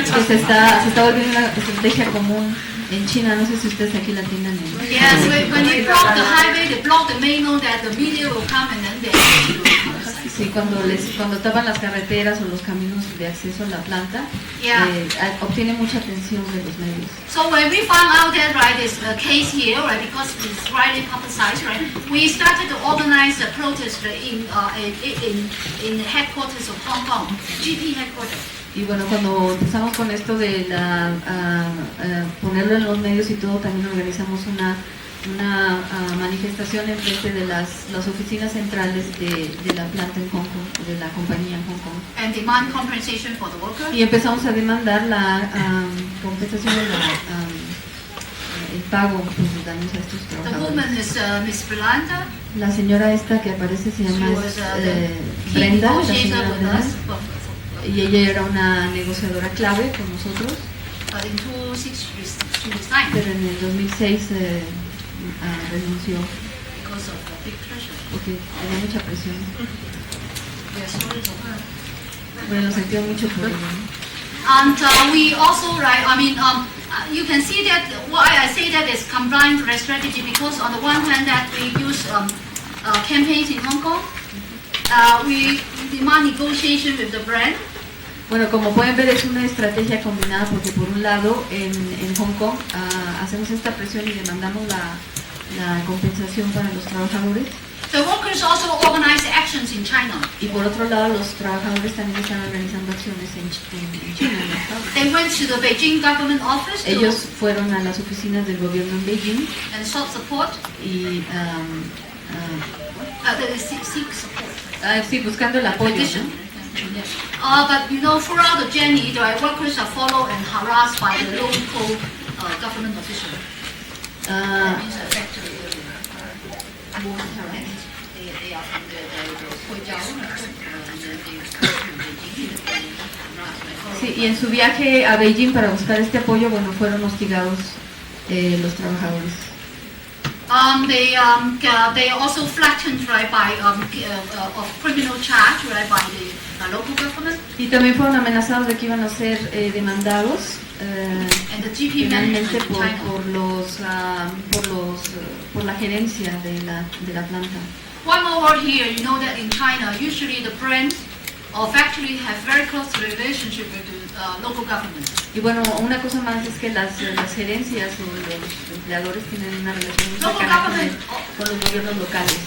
que se está volviendo una estrategia común en China. No sé si ustedes aquí la tienen en Yes, when they block the highway, they block the main road that the media will come and then they will come outside. Sí, cuando tapan las carreteras o los caminos de acceso a la planta, Yeah. obtiene mucha atención de los medios. So when we found out that this case here, right, because it's widely publicized, right, we started to organize a protest in the headquarters of Hong Kong, GP headquarters. Y bueno, cuando empezamos con esto de ponerlo en los medios y todo, también organizamos una manifestación en frente de las oficinas centrales de la planta en Hong Kong, de la compañía en Hong Kong. And demand compensation for the worker. Y empezamos a demandar la compensación de el pago pues, de daños a estos The trabajadores. woman is Miss Brenda. La señora esta que aparece se She llama was the key Brenda, la negotiator señora with Brenda, us. y ella era una negociadora clave con nosotros, But in 2006 she resigned pero en el 2006 renunció because of the big pressure. porque tenía mucha presión. We are sorry for her. Bueno, lo sentía mucho por ella. And we also, right, I mean, you can see that why I say that is combined strategy, because on the one hand that we use campaigns in Hong Kong, we demand negotiation with the brand. Bueno, como pueden ver es una estrategia combinada porque por un lado en Hong Kong hacemos esta presión y demandamos la compensación para los trabajadores. The workers also organize actions in China. Y por otro lado, los trabajadores también están organizando acciones en China. ¿no? They went to the Beijing government office Ellos fueron a las oficinas del gobierno en Beijing and sought support. y They seek support. sí, buscando el apoyo. Petition. ¿no? But you know, throughout the journey, the workers are followed and harassed by the local government officials. That means the factory. They are from the Huijiao, and then they go to Beijing. Sí, y en su viaje a Beijing para buscar este apoyo, bueno, fueron hostigados los trabajadores. They also threatened, right, by of criminal charge, right, by the local government. Y también fueron amenazados de que iban a ser demandados And the GP finalmente management in China. por la gerencia de la planta. One more word here, you know that in China, usually the brand or factory have very close relationship with the local government. Y bueno, una cosa más es que las gerencias o los empleadores tienen una relación muy cercana con los gobiernos locales.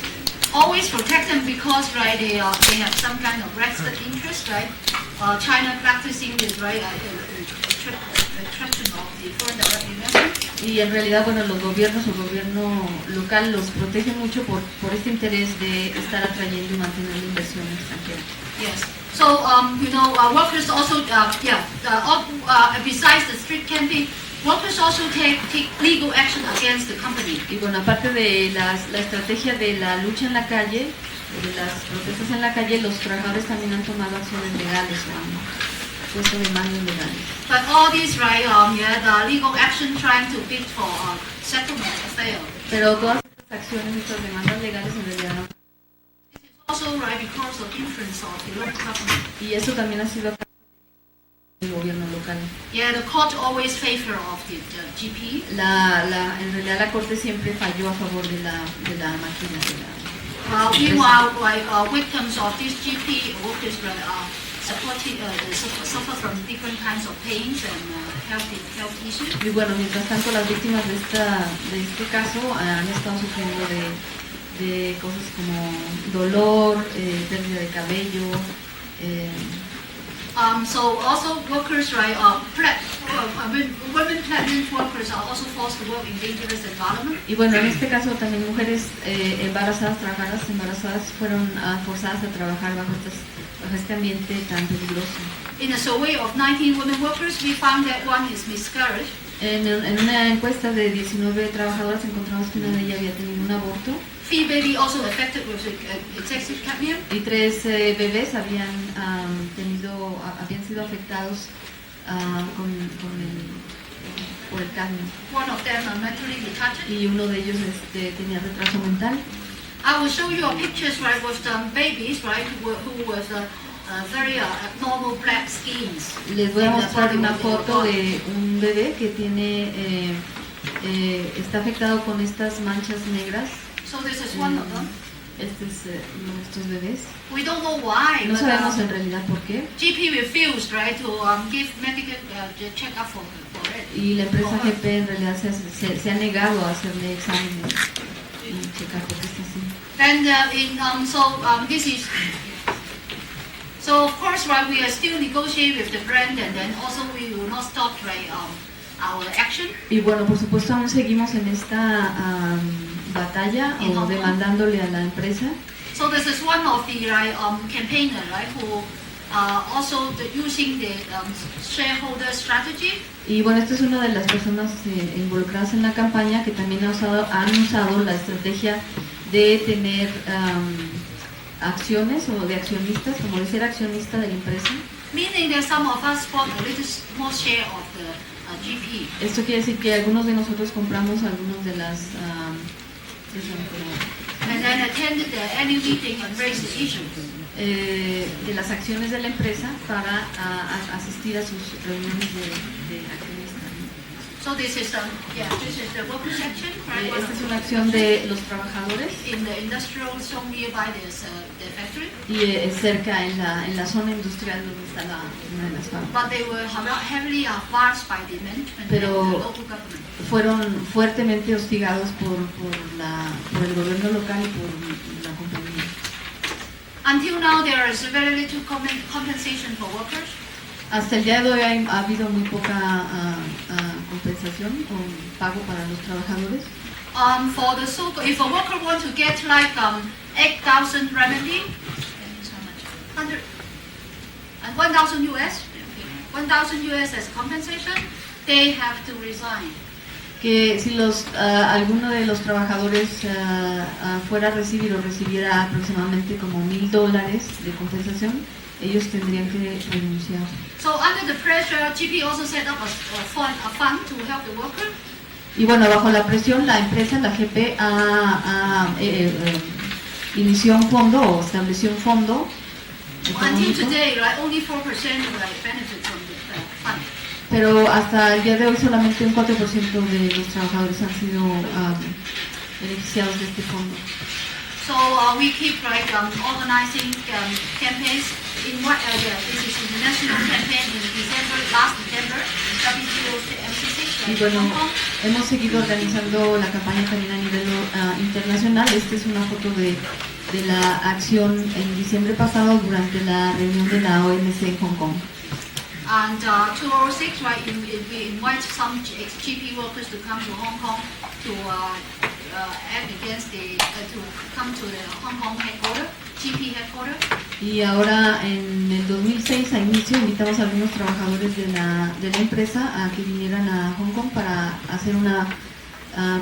Always protect them because, right, they have some kind of vested interest, right? China practicing this, right, attraction of the foreign direct investment. Y en realidad, bueno, los gobiernos o el gobierno local los protegen mucho por este interés de estar atrayendo y manteniendo inversión extranjera. Yes. So, you know, workers also, besides the street campaign, workers also take legal action against the company. Y bueno, aparte de la estrategia de la lucha en la calle, de las protestas en la calle, los trabajadores también han tomado acciones legales o han puesto demandas legales. But all these, right, the legal action trying to bid for settlement failed. Pero todas estas acciones, estas demandas legales en realidad no. This is also, right, because of influence of the local government. Y eso también ha sido el gobierno local. Yeah, the court always favor of the GP. En realidad la corte siempre falló a favor de la máquina de la. Meanwhile, like victims of this GP workers suffer from different kinds of pains and health issues. Y bueno, mientras tanto las víctimas de este caso han estado sufriendo de cosas como dolor, pérdida de cabello. So also workers, right, women pregnant workers are also forced to work in dangerous environment. Y bueno, en este caso también mujeres embarazadas, trabajadoras embarazadas fueron forzadas a trabajar bajo este ambiente tan peligroso. In a survey of 19 women workers, we found that one is miscarriage. En una encuesta de 19 trabajadoras encontramos que una de ellas había tenido un aborto. 3 baby also affected with excessive cadmium. Y 3 bebés habían sido afectados por el cadmio. One of them mentally retarded. Y uno de ellos tenía retraso mental. I will show you pictures, right, with babies, right, who was very abnormal black skins. Les voy a mostrar una foto de un bebé que está afectado con estas manchas negras. So this is one of them. Este es uno de estos bebés. We don't know why. No sabemos en realidad por qué. GP refused, right, to give medical check-up for it. Y la empresa GP en realidad se ha negado a hacerle exámenes y checar por qué está así. And this is. So of course, right, we are still negotiating with the brand, and then also we will not stop, right, our action. Y bueno, por supuesto aún seguimos en esta batalla o demandándole a la empresa. So this is one of the campaigner, right, who also using the shareholder strategy. Y bueno, esta es una de las personas involucradas en la campaña que también han usado la estrategia de tener acciones o de accionistas, como de ser accionista de la empresa. Meaning that some of us bought a little small share of the GP. Esto quiere decir que algunos de nosotros compramos algunos de las And then attended the annual meeting and raised the issue. De las acciones de la empresa para asistir a sus reuniones de accionistas. So this is the worker section, right? Esta es una acción de los trabajadores. In the industrial zone nearby there's the factory. Y cerca en la zona industrial donde está una de las fábricas. But they were heavily advanced by the management and the local government. Fueron fuertemente hostigados por el gobierno local y por la compañía. Until now, there is very little compensation for workers. Hasta el día de hoy ha habido muy poca compensación o pago para los trabajadores. For the if a worker wants to get like 8,000 renminbi, 1,000 US, 1,000 US as compensation, they have to resign. Que si alguno de los trabajadores fuera a recibir o recibiera aproximadamente como $1,000 de compensación, ellos tendrían que renunciar. So under the pressure, GP also set up a fund to help the worker. Y bueno, bajo la presión, la empresa, la GP, inició un fondo o estableció un fondo. Until today, right, only 4% benefit from the fund. Pero hasta el día de hoy solamente un 4% de los trabajadores han sido beneficiados de este fondo. So we keep organizing campaigns in what area? This is international campaign in last December, WTO MC6. Y bueno, hemos seguido organizando la campaña también a nivel internacional. Esta es una foto de la acción en diciembre pasado durante la reunión de la OMC en Hong Kong. And 2006, right, we invite some GP workers to come to Hong Kong to act against to come to the Hong Kong headquarters, GP headquarters. Y ahora en el 2006 a inicio invitamos a algunos trabajadores de la empresa a que vinieran a Hong Kong para hacer una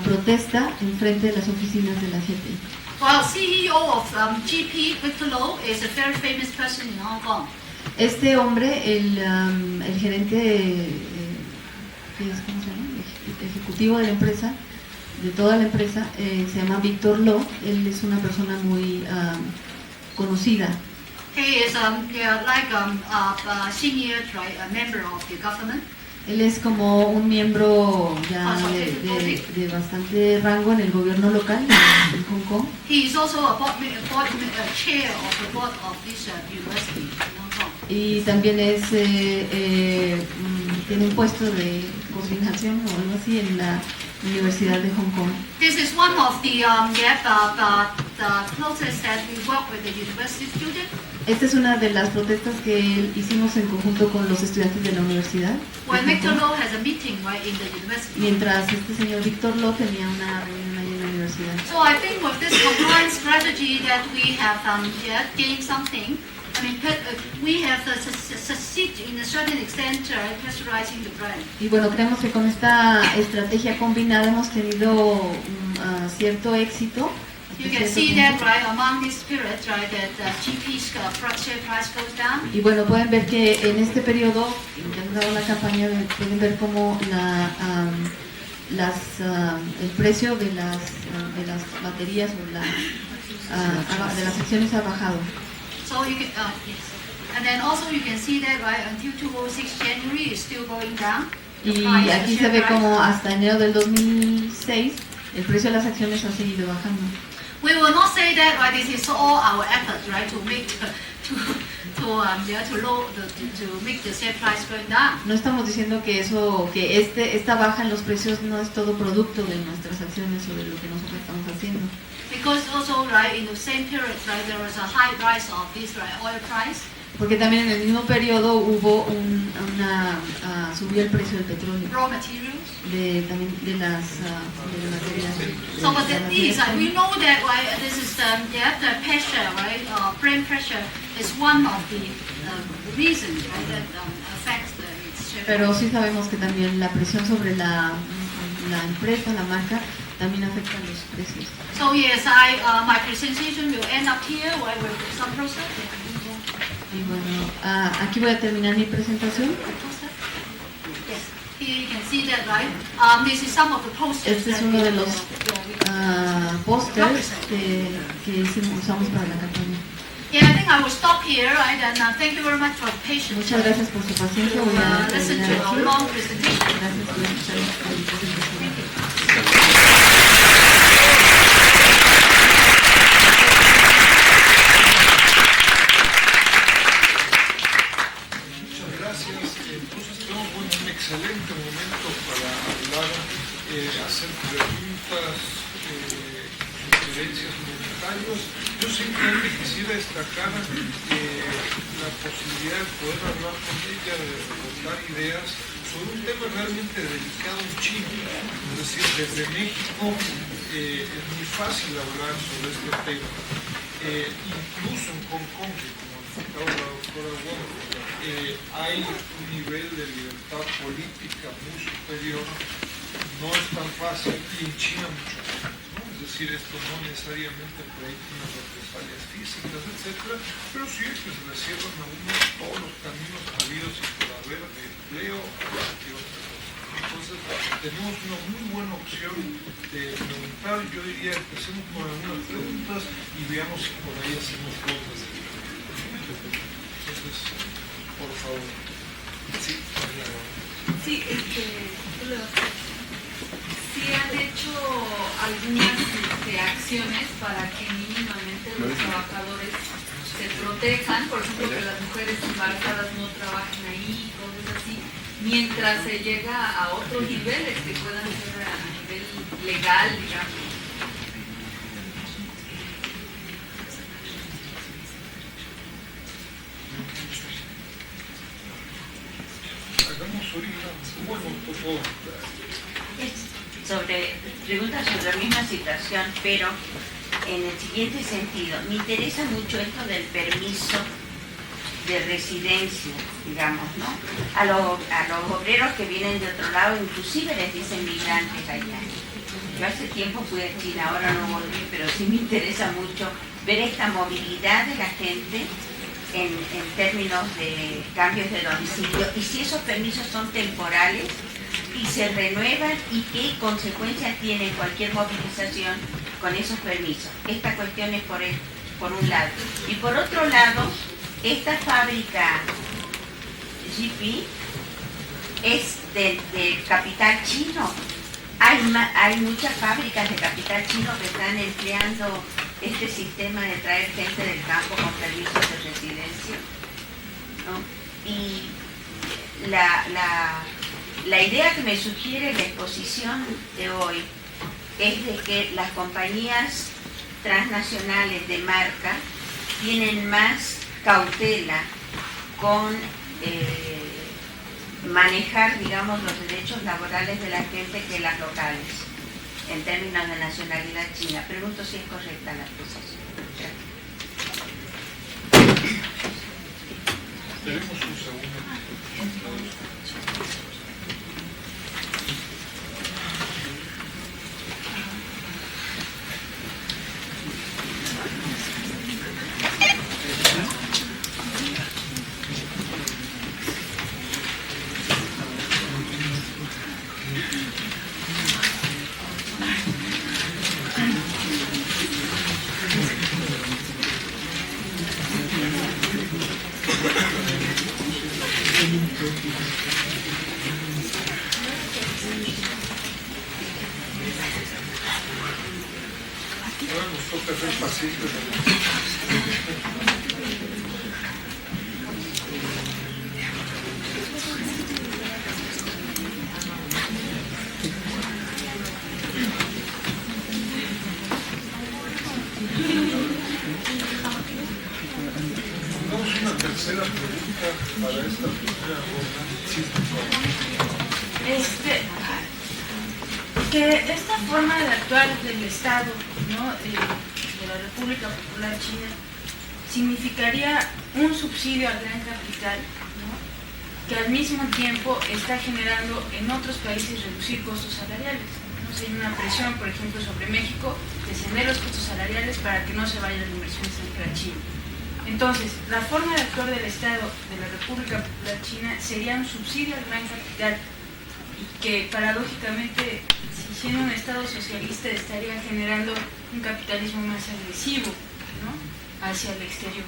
protesta en frente de las oficinas de la GP. Well, CEO of GP, Victor Low, is a very famous person in Hong Kong. Este hombre, el gerente ¿cómo se llama? Ejecutivo de la empresa, de toda la empresa, se llama Victor Lo. Él es una persona muy conocida. He is like a senior member of the government. Él es como un miembro ya de bastante rango en el gobierno local en Hong Kong. He is also a chair of the board of this university in Hong Kong. Y también tiene un puesto de coordinación o algo así en la Universidad de Hong Kong. This is one of the protests that we work with the university students. Esta es una de las protestas que hicimos en conjunto con los estudiantes de la universidad. When Victor Lo has a meeting in the university. Mientras este señor Victor Lo tenía una reunión ahí en la universidad. So I think with this compliance strategy that we have gained something. I mean, we have succeeded in a certain extent pressurizing the brand. Y bueno, creemos que con esta estrategia combinada hemos tenido cierto éxito You can see that, right, among these periods, right, that GP's share price goes down. Y bueno, pueden ver que en este periodo, intentando la campaña, pueden ver cómo el precio de las baterías o de las acciones ha bajado. So you can, yes. And then also you can see that, right, until 2006 January it's still going down. Y aquí se ve como hasta enero del 2006 el precio de las acciones ha seguido bajando. We will not say that, right, this is all our effort, right, to make the share price going down. No estamos diciendo que esta baja en los precios no es todo producto de nuestras acciones o de lo que nosotros estamos haciendo. Because also, right, in the same period, right, there was a high rise of this, right, oil price. Porque también en el mismo periodo hubo subió el precio del petróleo. Raw materials. También de las materias. So, but we know that, right, this is the pressure, right, frame pressure is one of the reasons, right, that affects the share price. Pero sí sabemos que también la presión sobre la empresa, la marca, también afecta los precios. So yes, my presentation will end up here, right, with some process. Y bueno, aquí voy a terminar mi presentación. Yes, here you can see that, right? This is some of the posters. Este es uno de los pósters que usamos para la campaña. Yeah, I think I will stop here, right? And thank you very much for patience. Muchas gracias por su paciencia. Voy a Listen terminar to our aquí. long presentation. Gracias por escuchar mi presentación. Excelente momento para hablar, hacer preguntas, sugerencias, comentarios. Yo simplemente quisiera destacar la posibilidad de poder hablar con ella, de aportar ideas sobre un tema realmente delicado en China. Es decir, desde México es muy fácil hablar sobre este tema. Incluso en Hong Kong, como explicaba la doctora Wong, hay un nivel de libertad política muy superior, no es tan fácil, y en China mucho menos, ¿no? Es decir, esto no necesariamente proyecta unas represalias físicas, etcétera, pero sí es que se le cierran a uno todos los caminos habidos y por haber de empleo y otras cosas. Entonces, tenemos una muy buena opción de preguntar. Yo diría, empecemos con algunas preguntas y veamos si por ahí hacemos cosas. Entonces, por favor. Sí, sí, sí han hecho algunas acciones para que mínimamente los trabajadores se protejan, por ejemplo, que las mujeres embarazadas no trabajen ahí, cosas así, mientras se llega a otros niveles que puedan ser a nivel legal, digamos. Pregunta sobre la misma situación, pero en el siguiente sentido. Me interesa mucho esto del permiso de residencia, digamos, ¿no? A los obreros que vienen de otro lado, inclusive les dicen migrantes allá. Yo hace tiempo fui a China, ahora no volví, pero sí me interesa mucho ver esta movilidad de la gente en términos de cambios de domicilio, y si esos permisos son temporales y se renuevan, y qué consecuencias tiene cualquier movilización con esos permisos. Esta cuestión es por un lado. Y por otro lado, esta fábrica GP es de capital chino. Hay muchas fábricas de capital chino que están empleando este sistema de traer gente del campo con permisos de residencia, ¿no? Y la idea que me sugiere la exposición de hoy es de que las compañías transnacionales de marca tienen más cautela con manejar, digamos, los derechos laborales de la gente que las locales, en términos de nacionalidad china. Pregunto si es correcta la exposición. Tenemos un segundo. café paciente. Tenemos una tercera pregunta para esta primera ronda. Sí, por favor. Que esta forma de actuar del Estado, ¿no?, de la República Popular China significaría un subsidio al gran capital, ¿no?, que al mismo tiempo está generando en otros países reducir costos salariales. ¿No? Hay una presión, por ejemplo, sobre México, descender los costos salariales para que no se vaya la inversión extranjera a China. Entonces, la forma de actuar del Estado de la República Popular China sería un subsidio al gran capital, y que paradójicamente, si siendo un Estado socialista, estaría generando un capitalismo más agresivo, ¿no?, hacia el exterior.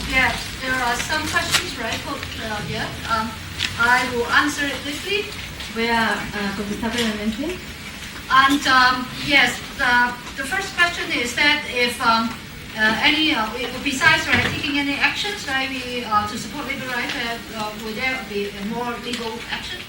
Yeah, there are some questions, right? I will answer it quickly. Voy a contestar brevemente. And yes, the first question is that if besides taking any actions, right, to support labor rights, would there be more legal action?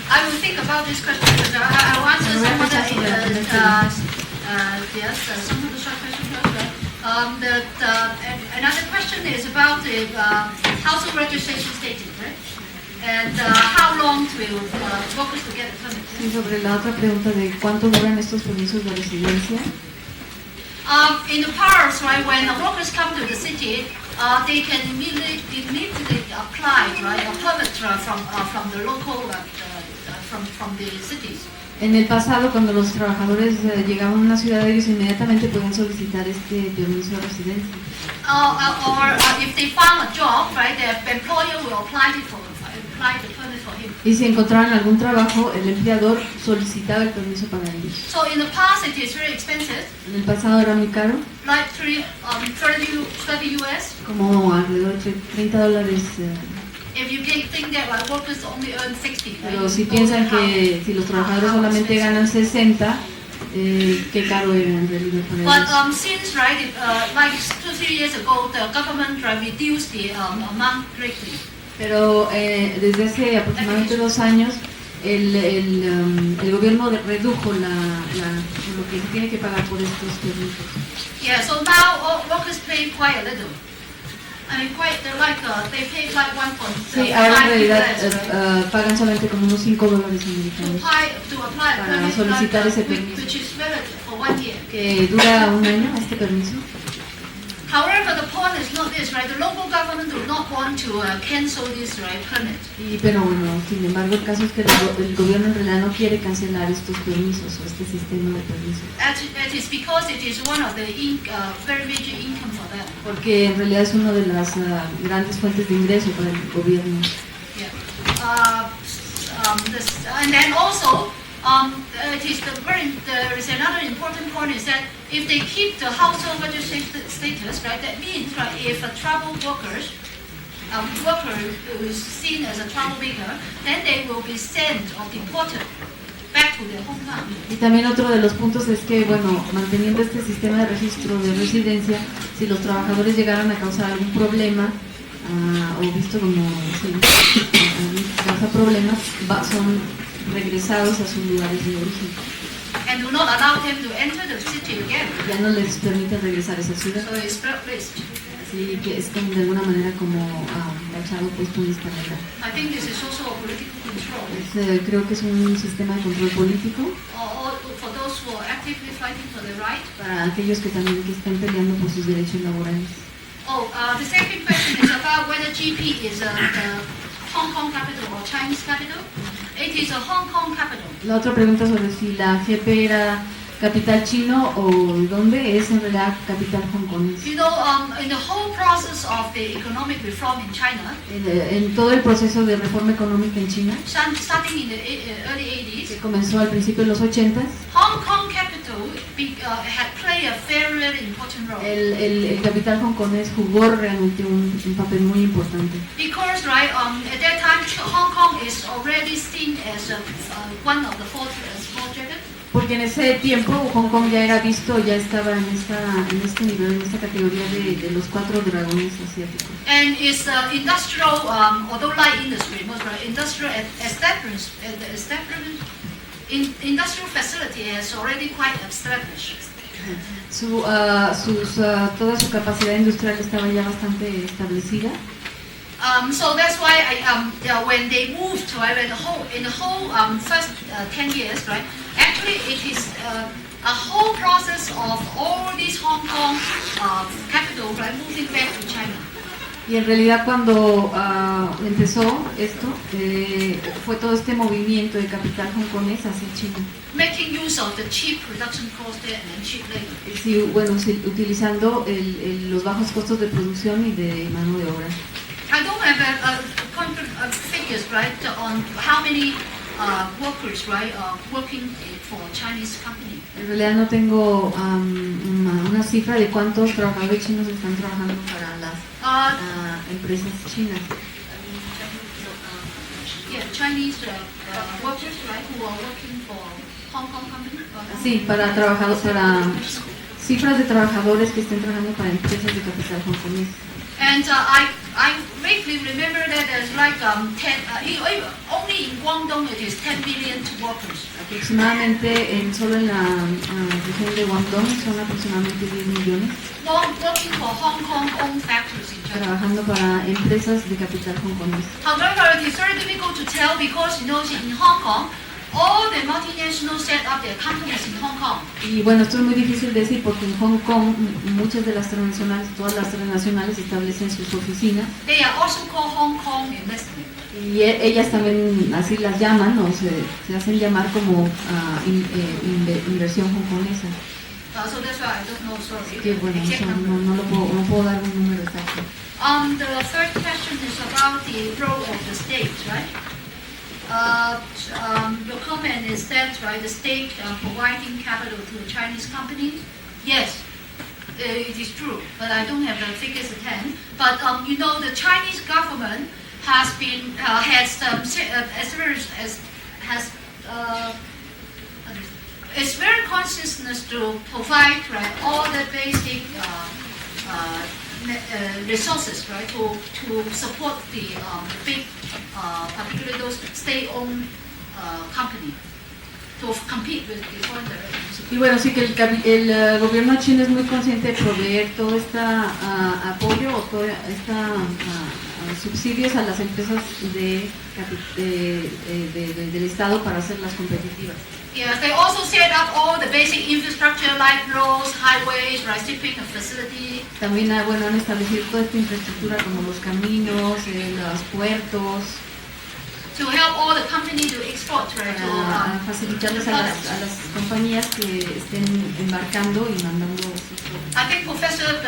I will think about this question because I will answer some of the some of the short questions first. Another question is about the household registration status, right? And how long will workers to get a permit? Sí, sobre la otra pregunta de cuánto duran estos permisos de residencia. In the past, right, when the workers come to the city, they can immediately apply, right, a permit from the local, from the cities. En el pasado, cuando los trabajadores llegaban a una ciudad, ellos inmediatamente podían solicitar este permiso de residencia. Or if they found a job, right, the employer will apply the permit for him. Y si encontraban algún trabajo, el empleador solicitaba el permiso para ellos. So in the past, it is very expensive. En el pasado era muy caro. Like 30 US. Como alrededor de $30. If you think that workers only earn 60. Pero si piensan que si los trabajadores solamente ganan 60, qué caro era en realidad para ellos. But since like 2-3 years ago, the government reduced the amount greatly. Pero desde hace aproximadamente 2 años, el gobierno redujo lo que se tiene que pagar por estos permisos. Yeah, so now workers pay quite a little. I mean, quite, they're like, they pay like 1.5 Sí, ahora en realidad right? pagan solamente como unos $5 To americanos apply a para permit solicitar like, ese permiso. which is valid for 1 year. que dura un año este permiso. However, the point is not this, right? The local government do not want to cancel this right permit. Pero bueno, sin embargo, el caso es que el gobierno en realidad no quiere cancelar estos permisos o este sistema de permisos. That is because it is one of the very major income for them. Porque en realidad es una de las grandes fuentes de ingreso para el gobierno. Yeah. And then also, there is another important point is that if they keep the household registered status, right, that means, right, if a travel worker who is seen as a travel maker, then they will be sent or deported back to their hometown. Y también otro de los puntos es que, bueno, manteniendo este sistema de registro de residencia, si los trabajadores llegaran a causar algún problema, o visto como causa problemas, son regresados a sus lugares de origen. And do not allow them to enter the city again. Ya no les permiten regresar a esa ciudad. So it's blacklisted. Así que es como de alguna manera como tachado, puesto en esta regla. I think this is also a political control. Creo que es un sistema de control político. Or for those who are actively fighting for their right. Para aquellos que también están peleando por sus derechos laborales. The second question is about whether GP is the Hong Kong capital or Chinese capital. It is a Hong Kong capital. La otra pregunta sobre si la GP era capital chino o dónde es en realidad capital hongkonés. You know, in the whole process of the economic reform in China, en todo el proceso de reforma económica en China, starting in the early 80s, que comenzó al principio de los 80s, Hong Kong capital had played a very, very important role. El capital hongkonés jugó realmente un papel muy importante. Because, right, at that time, Hong Kong is already seen as one of the four dragons. Porque en ese tiempo Hong Kong ya era visto, ya estaba en este nivel, en esta categoría de los 4 dragones asiáticos. And its industrial, although light industry, most right, industrial industrial facility has already quite established. Toda su capacidad industrial estaba ya bastante establecida. So that's why when they moved to in the whole first 10 years, right? Actually, it is a whole process of all these Hong Kong capital, right, moving back to China. Y en realidad cuando empezó esto, fue todo este movimiento de capital hongkonés hacia China. Making use of the cheap production cost there and cheap labor. Sí, bueno, utilizando los bajos costos de producción y de mano de obra. I don't have figures, right, on how many workers, right, working for Chinese company. En realidad no tengo una cifra de cuántos trabajadores chinos están trabajando para las empresas chinas. Yeah, Chinese workers, right, who are working for Hong Kong company. Sí, para cifras de trabajadores que estén trabajando para empresas de capital hongkonés. And I vaguely remember that there's like 10, only in Guangdong it is 10 million workers. Aproximadamente solo en la región de Guangdong son aproximadamente 10 millones. Working for Hong Kong owned factories in China. Trabajando para empresas de capital hongkonés. However, it is very difficult to tell because you know in Hong Kong all the multinationals set up their companies in Hong Kong. Y bueno, esto es muy difícil de decir porque en Hong Kong muchas de las transnacionales, todas las transnacionales establecen sus oficinas. They are also called Hong Kong investment. Y ellas también así las llaman o se hacen llamar como inversión hongkonesa. So that's why I don't know, sorry. Que bueno, no puedo dar un número exacto. The third question is about the role of the state, right? Your comment is that, right, the state providing capital to a Chinese company. Yes, it is true, but I don't have the figures at hand. But you know, the Chinese government has been it's very consciousness to provide, right, all the basic resources, right, to support the big, particularly those state-owned company. to compete with the foreign direct investment. Y bueno, sí que el gobierno chino es muy consciente de proveer todo este apoyo o todo subsidios a las empresas del Estado para hacerlas competitivas. Yes, they also set up all the basic infrastructure like roads, highways, right, shipping facility. También bueno, han establecido toda esta infraestructura como los caminos, los puertos. To help all the companies to export, right? Para facilitarles a las compañías que estén embarcando y mandando sus productos. I think Professor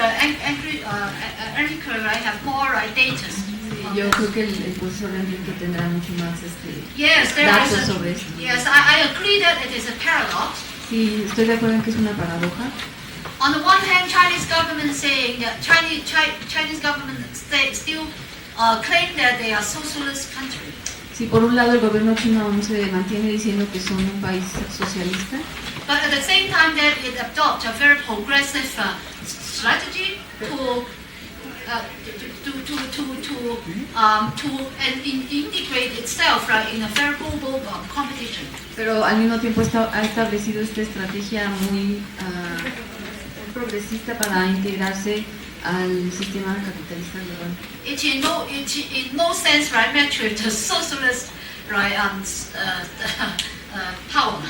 Enrique have more data. Yo creo que el profesor Enrique tendrá mucho más Yes, datos sobre esto. Yes, I agree that it is a paradox. Sí, estoy de acuerdo en que es una paradoja. On the one hand, Chinese government saying that Chinese government still claim that they are socialist country. Sí, por un lado el gobierno chino aún se mantiene diciendo que son un país socialista. But at the same time that it adopts a very progressive strategy to integrate itself in a very global competition. Pero al mismo tiempo ha establecido esta estrategia muy progresista para integrarse al sistema capitalista global. It in no sense match with the socialist power.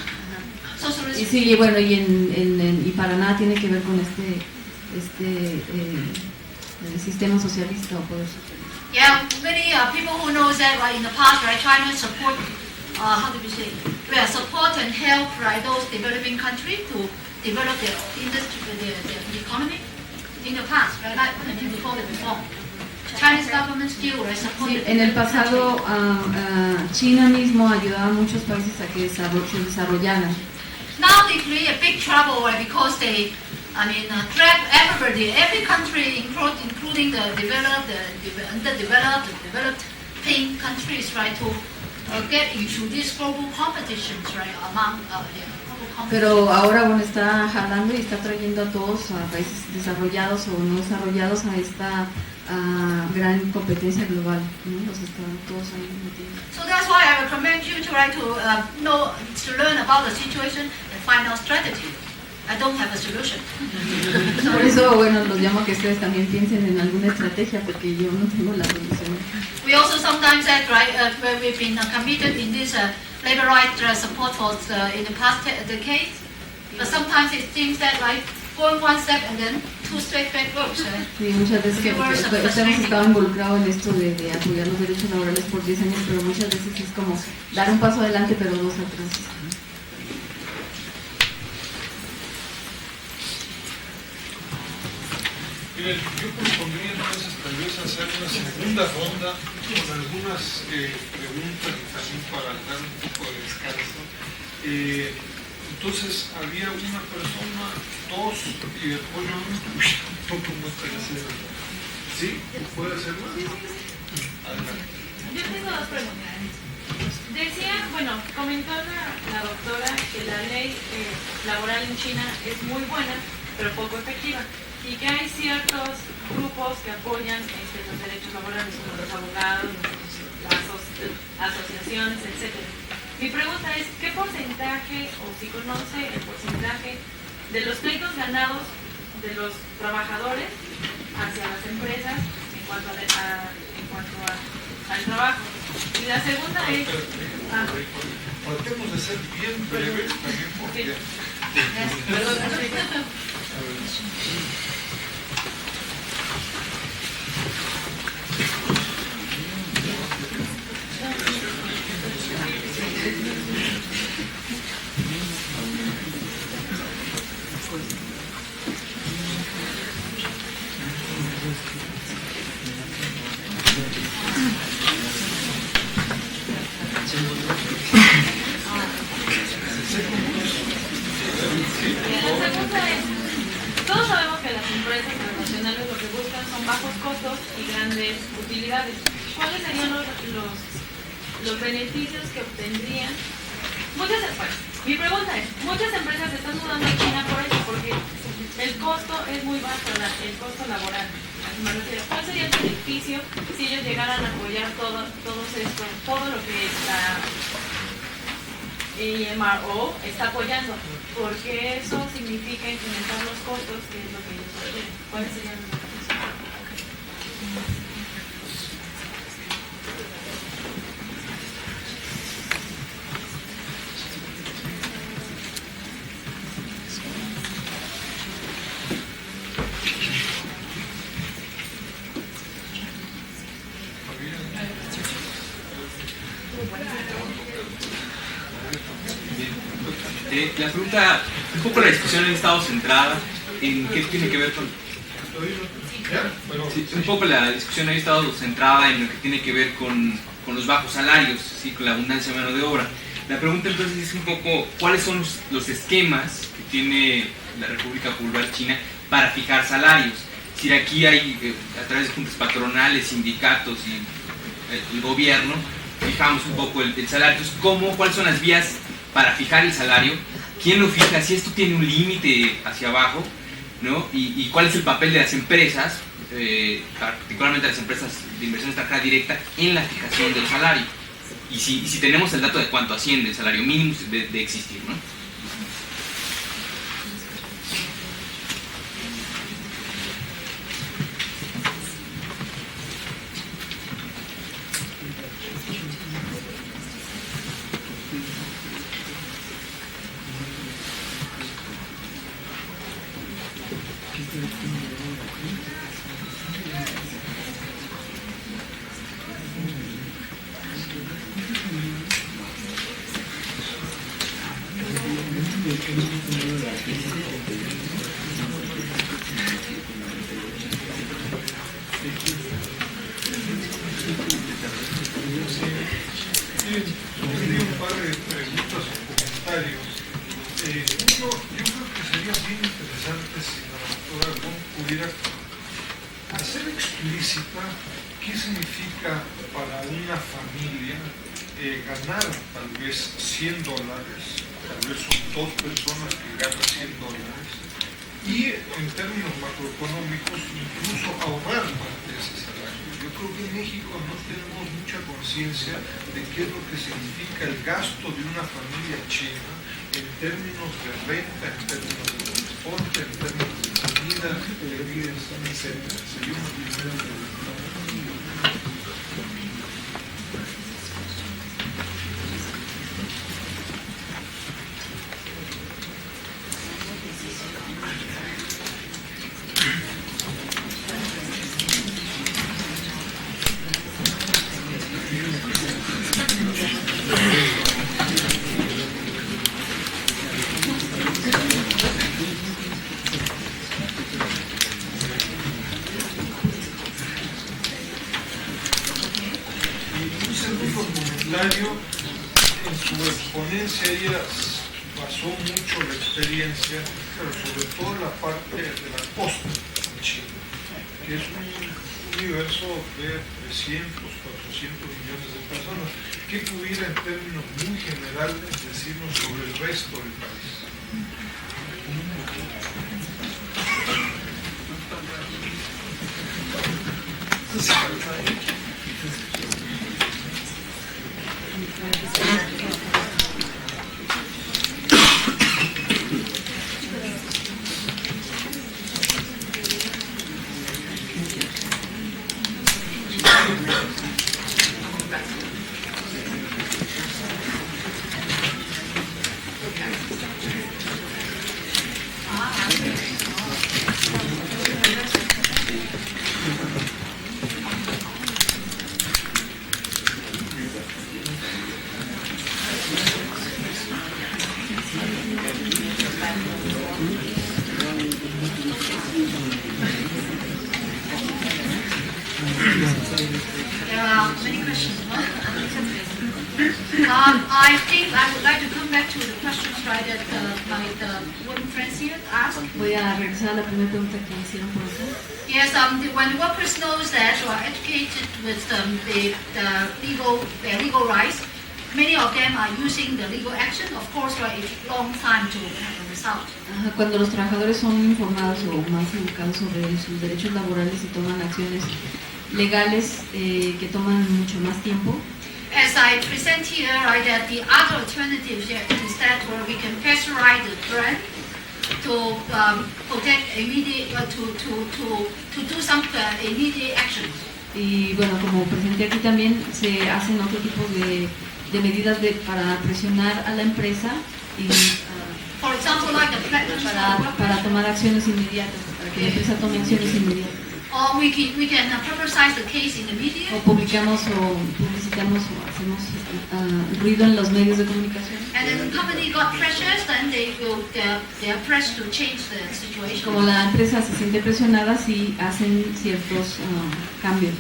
Socialist. Y sí, bueno, y para nada tiene que ver con el sistema socialista o poder socialista. Yeah, many people who knows that in the past, China support, how do we say, support and help those developing countries to develop their industry, their economy. In the past, like before the reform, Chinese government still supported. Sí, en el pasado China mismo ayudaba a muchos países a que se desarrollaran. Now they create a big trouble because they, trap everybody, every country, including the developed, the underdeveloped, the developing countries, to get into these global competitions, among Pero ahora bueno está jalando y está trayendo a todos a países desarrollados o no desarrollados a esta gran competencia global, ¿no? Los están todos ahí metidos. So that's why I recommend you to learn about the situation and find out strategy. I don't have a solution. Por eso bueno los llamo a que ustedes también piensen en alguna estrategia porque yo no tengo la solución. We also sometimes said where we've been committed in this labor rights support for in the past decades, but sometimes it seems that going one step and then two steps backwards. Sí, muchas veces que hemos estado involucrados en esto de apoyar los derechos laborales por 10 años, pero muchas veces es como dar un paso adelante pero dos atrás. Yo propondría entonces tal vez hacer una segunda ronda con algunas preguntas y también para dar un poco de descanso. Entonces había una persona, dos, y después yo un poco más tercero. ¿Sí? ¿Puede hacer más? Adelante. Yo tengo dos preguntas. Decía, comentó la doctora que la ley laboral en China es muy buena, pero poco efectiva. Y que hay ciertos grupos que apoyan los derechos laborales, como los abogados, las asociaciones, etc. Mi pregunta es, ¿qué porcentaje, o si conoce el porcentaje de los pleitos ganados de los trabajadores hacia las empresas en cuanto al trabajo? Y la segunda es... Tratemos de ser bien breves también porque... Todos sabemos que las empresas transnacionales lo que buscan son bajos costos y grandes utilidades. ¿Cuáles serían los beneficios que obtendrían? Mi pregunta es, muchas empresas se están mudando a China por eso, porque el costo es muy bajo, el costo laboral. Me refiero, ¿cuál sería el beneficio si ellos llegaran a apoyar todo lo que es y MRO está apoyando, porque eso significa incrementar los costos, que es lo que ellos quieren. ¿Cuáles serían los costos? La pregunta, un poco la discusión ha estado centrada en qué tiene que ver con... Sí, un poco la discusión ha estado centrada en lo que tiene que ver con los bajos salarios, ¿sí? Con la abundancia de mano de obra. La pregunta entonces es un poco, ¿cuáles son los esquemas que tiene la República Popular China para fijar salarios? Si aquí hay, a través de juntas patronales, sindicatos y el gobierno, fijamos un poco el salario. Entonces, ¿cuáles son las vías para fijar el salario? ¿Quién lo fija? Si esto tiene un límite hacia abajo, ¿no? Y cuál es el papel de las empresas, particularmente las empresas de inversión extranjera directa, en la fijación del salario. Y si tenemos el dato de cuánto asciende el salario mínimo de existir, ¿no? Ganar tal vez $100, tal vez son 2 personas que ganan $100 y en términos macroeconómicos incluso ahorrar parte de ese salario. Yo creo que en México no tenemos mucha conciencia de qué es lo que significa el gasto de una familia china en términos de renta, en términos de transporte, en términos de comida, bebidas, etc. Sería una primera pregunta. En su exponencia ella basó mucho la experiencia, pero sobre todo la parte de la costa en China, que es un universo de 300, 400 millones de personas. ¿Qué pudiera en términos muy generales decirnos sobre el resto del país? There are many questions, no? I think I would like to come back to the questions right that my woman friends here asked. Voy a regresar a la primera pregunta que hicieron por acá. Yes, when the workers knows that or are educated with their legal rights, many of them are using the legal action. Of course, right, it takes a long time to have a result. Cuando los trabajadores son informados o más educados sobre sus derechos laborales y toman acciones legales que toman mucho más tiempo. as I present here, right, that the other alternative here is that where we can pressurize the brand to protect immediate, to do some immediate actions. Y bueno, como presenté aquí también, se hacen otro tipo de medidas para presionar a la empresa y for example, like the para tomar acciones inmediatas, para que la empresa tome acciones inmediatas. Or we can publicize the case in the media. O publicamos o publicitamos o hacemos ruido en los medios de comunicación. And then the company got pressures, then they are pressed to change the situation. Como la empresa se siente presionada, sí hacen ciertos cambios.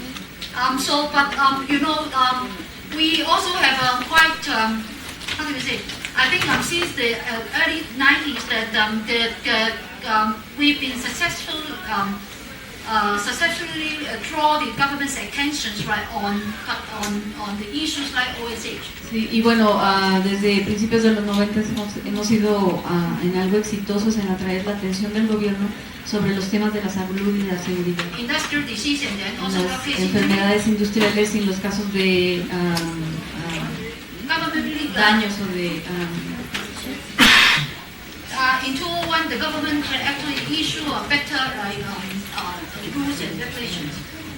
We also have quite, how do you say? I think since the early 90s that we've been successfully draw the government's attentions right on the issues like OSH. Sí, y bueno, desde principios de los 90 hemos sido en algo exitosos en atraer la atención del gobierno sobre los temas de la salud y de la seguridad. Industrial disease and then also las enfermedades industriales y los casos de daños o de in 2001 the government can actually issue a better rules and regulations.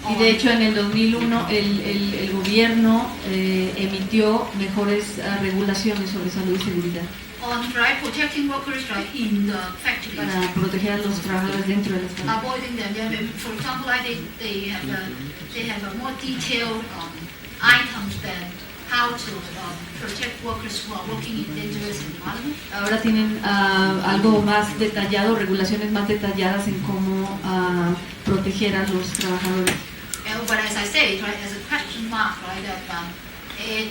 Y de hecho en el 2001 el gobierno emitió mejores regulaciones sobre salud y seguridad. On protecting workers in the factories. Para proteger a los trabajadores dentro de las fábricas. Avoiding them. For example, they have a more detailed items than how to protect workers who are working in dangerous environments. Ahora tienen algo más detallado, regulaciones más detalladas en cómo proteger a los trabajadores. But as I say, right, as a question mark, right, that it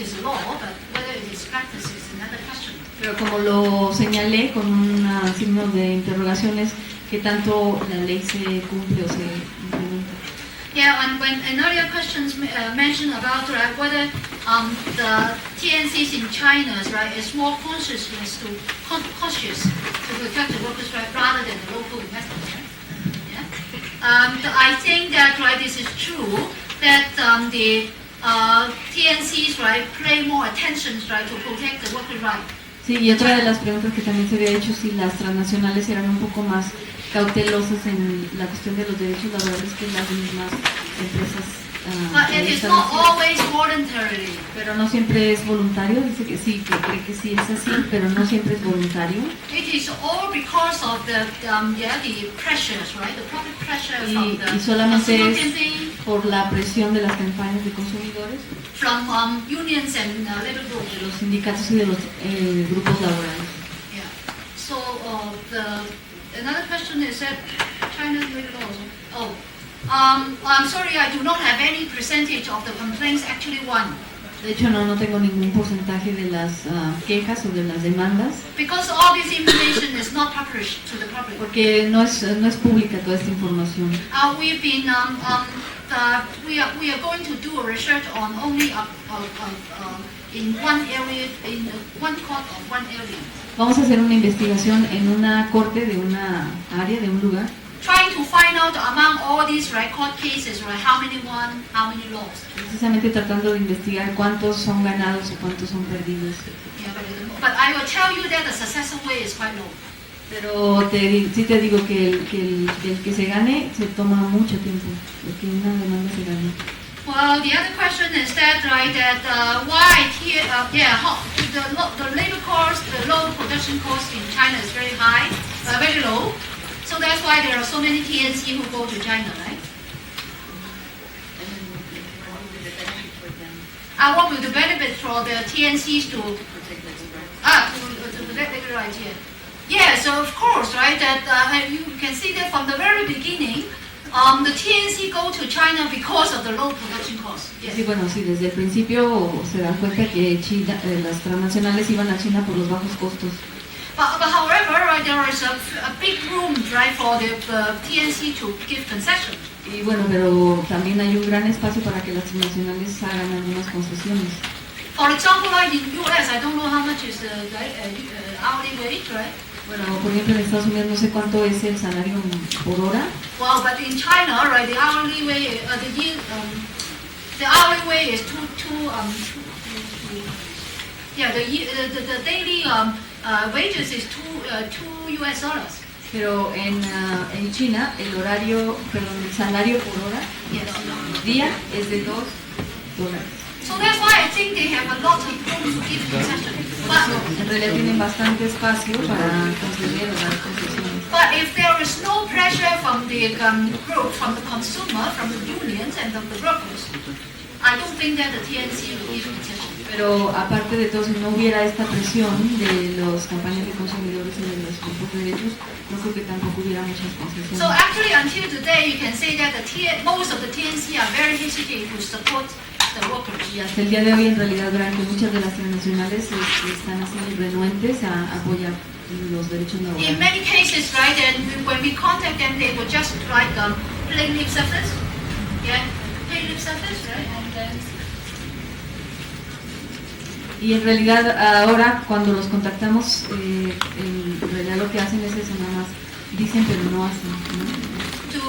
is a law, but whether it is practiced is another question. Pero como lo señalé con un signo de interrogaciones, ¿qué tanto la ley se cumple o se implementa? Yeah, and when an earlier questions mentioned about whether the TNCs in China is more cautious to protect the workers rather than the local investors. Yeah? I think that this is true that the TNCs pay more attention to protect the worker right. Sí, y otra de las preguntas que también se había hecho si las transnacionales eran un poco más cautelosas en la cuestión de los derechos laborales que las mismas empresas. But it is not always voluntary. Pero no siempre es voluntario, dice que sí, que cree que sí es así, pero no siempre es voluntario. It is all because of the pressures, right? The public pressures from the y solamente es campaign, por la presión de las campañas de consumidores, from unions and labor groups, de los sindicatos y de los grupos laborales. Yeah. So another question is that China's labor laws. I'm sorry, I do not have any percentage of the complaints actually won. De hecho, no tengo ningún porcentaje de las quejas o de las demandas. Because all this information is not published to the public. Porque no es pública toda esta información. We've been we are going to do a research on only in one area, in one court of one area. Vamos a hacer una investigación en una corte de una área, de un lugar. Trying to find out among all these court cases, how many won, how many lost. Precisamente tratando de investigar cuántos son ganados o cuántos son perdidos. Yeah, but I will tell you that the successful way is quite low. Pero sí te digo que el que se gane se toma mucho tiempo, el que una demanda se gane. Well, the other question is that why here, the labor cost, the low production cost in China is very high, very low. So that's why there are so many TNC who go to China, right? What will the benefit for the TNCs to protect the rights here? Yeah, so of course, right, that you can see that from the very beginning, the TNC go to China because of the low production cost. Yes. Sí, bueno, sí, desde el principio se dan cuenta que China, las transnacionales iban a China por los bajos costos. But however, there is a big room, for the TNC to give concessions. Y bueno, pero también hay un gran espacio para que las transnacionales hagan algunas concesiones. For example, like in US, I don't know how much is the hourly wage, right? Bueno, por ejemplo, en Estados Unidos no sé cuánto es el salario por hora. Well, but in China, the hourly wage, the hourly wage is the daily wages is $2 US. Pero en China el salario por hora, día, es de $2. So that's why I think they have a lot of room to give concessions. En realidad tienen bastante espacio para conceder o dar concesiones. But if there is no pressure from the group, from the consumer, from the unions and from the workers, I don't think that the TNC will give concessions. Pero aparte de todo, si no hubiera esta presión de las campañas de consumidores y de los grupos de derechos, no creo que tampoco hubiera muchas concesiones. So actually, until today, you can say that most of the TNC are very hesitant to support the workers. Y hasta el día de hoy, en realidad, verán que muchas de las transnacionales están así renuentes a apoyar los derechos laborales. In many cases, right, and when we contact them, they would just like play lip service, play lip service, right, and then. Y en realidad ahora cuando los contactamos, en realidad lo que hacen es eso, nada más dicen pero no hacen, ¿no? To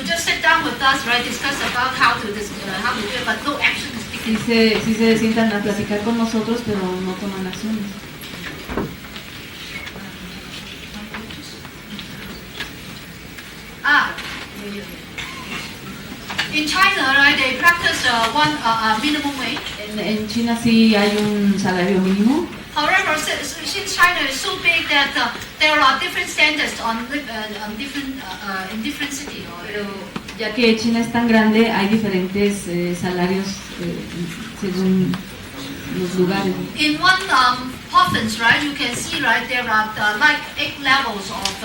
just sit down with us, right, discuss about how to do it, but no action is taken. Sí se sientan a platicar con nosotros, pero no toman acciones. In China, right, they practice minimum wage. En China sí hay un salario mínimo. However, since China is so big that there are different standards in different cities. Pero ya que China es tan grande, hay diferentes salarios según los lugares. In one province, right, you can see, right, there are like 8 levels of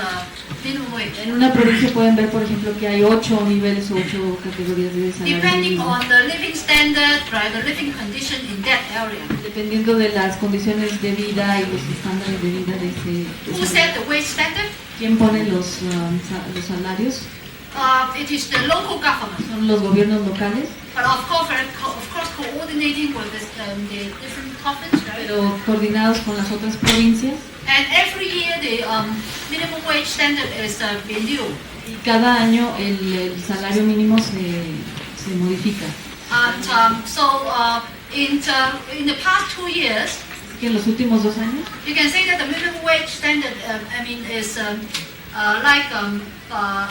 minimum wage. En una provincia pueden ver, por ejemplo, que hay 8 niveles o 8 categorías de salario Depending mínimo. on the living standard, right, the living condition in that area. Dependiendo de las condiciones de vida y los estándares de vida de ese. Who set the wage standard? ¿Quién pone los salarios? It is the local government. Son los gobiernos locales. But of course, coordinating with the different provinces, right? Pero coordinados con las otras provincias. And every year the minimum wage standard is renewed. Y cada año el salario mínimo se modifica. And in the past 2 years, que en los últimos 2 años, you can say that the minimum wage standard, is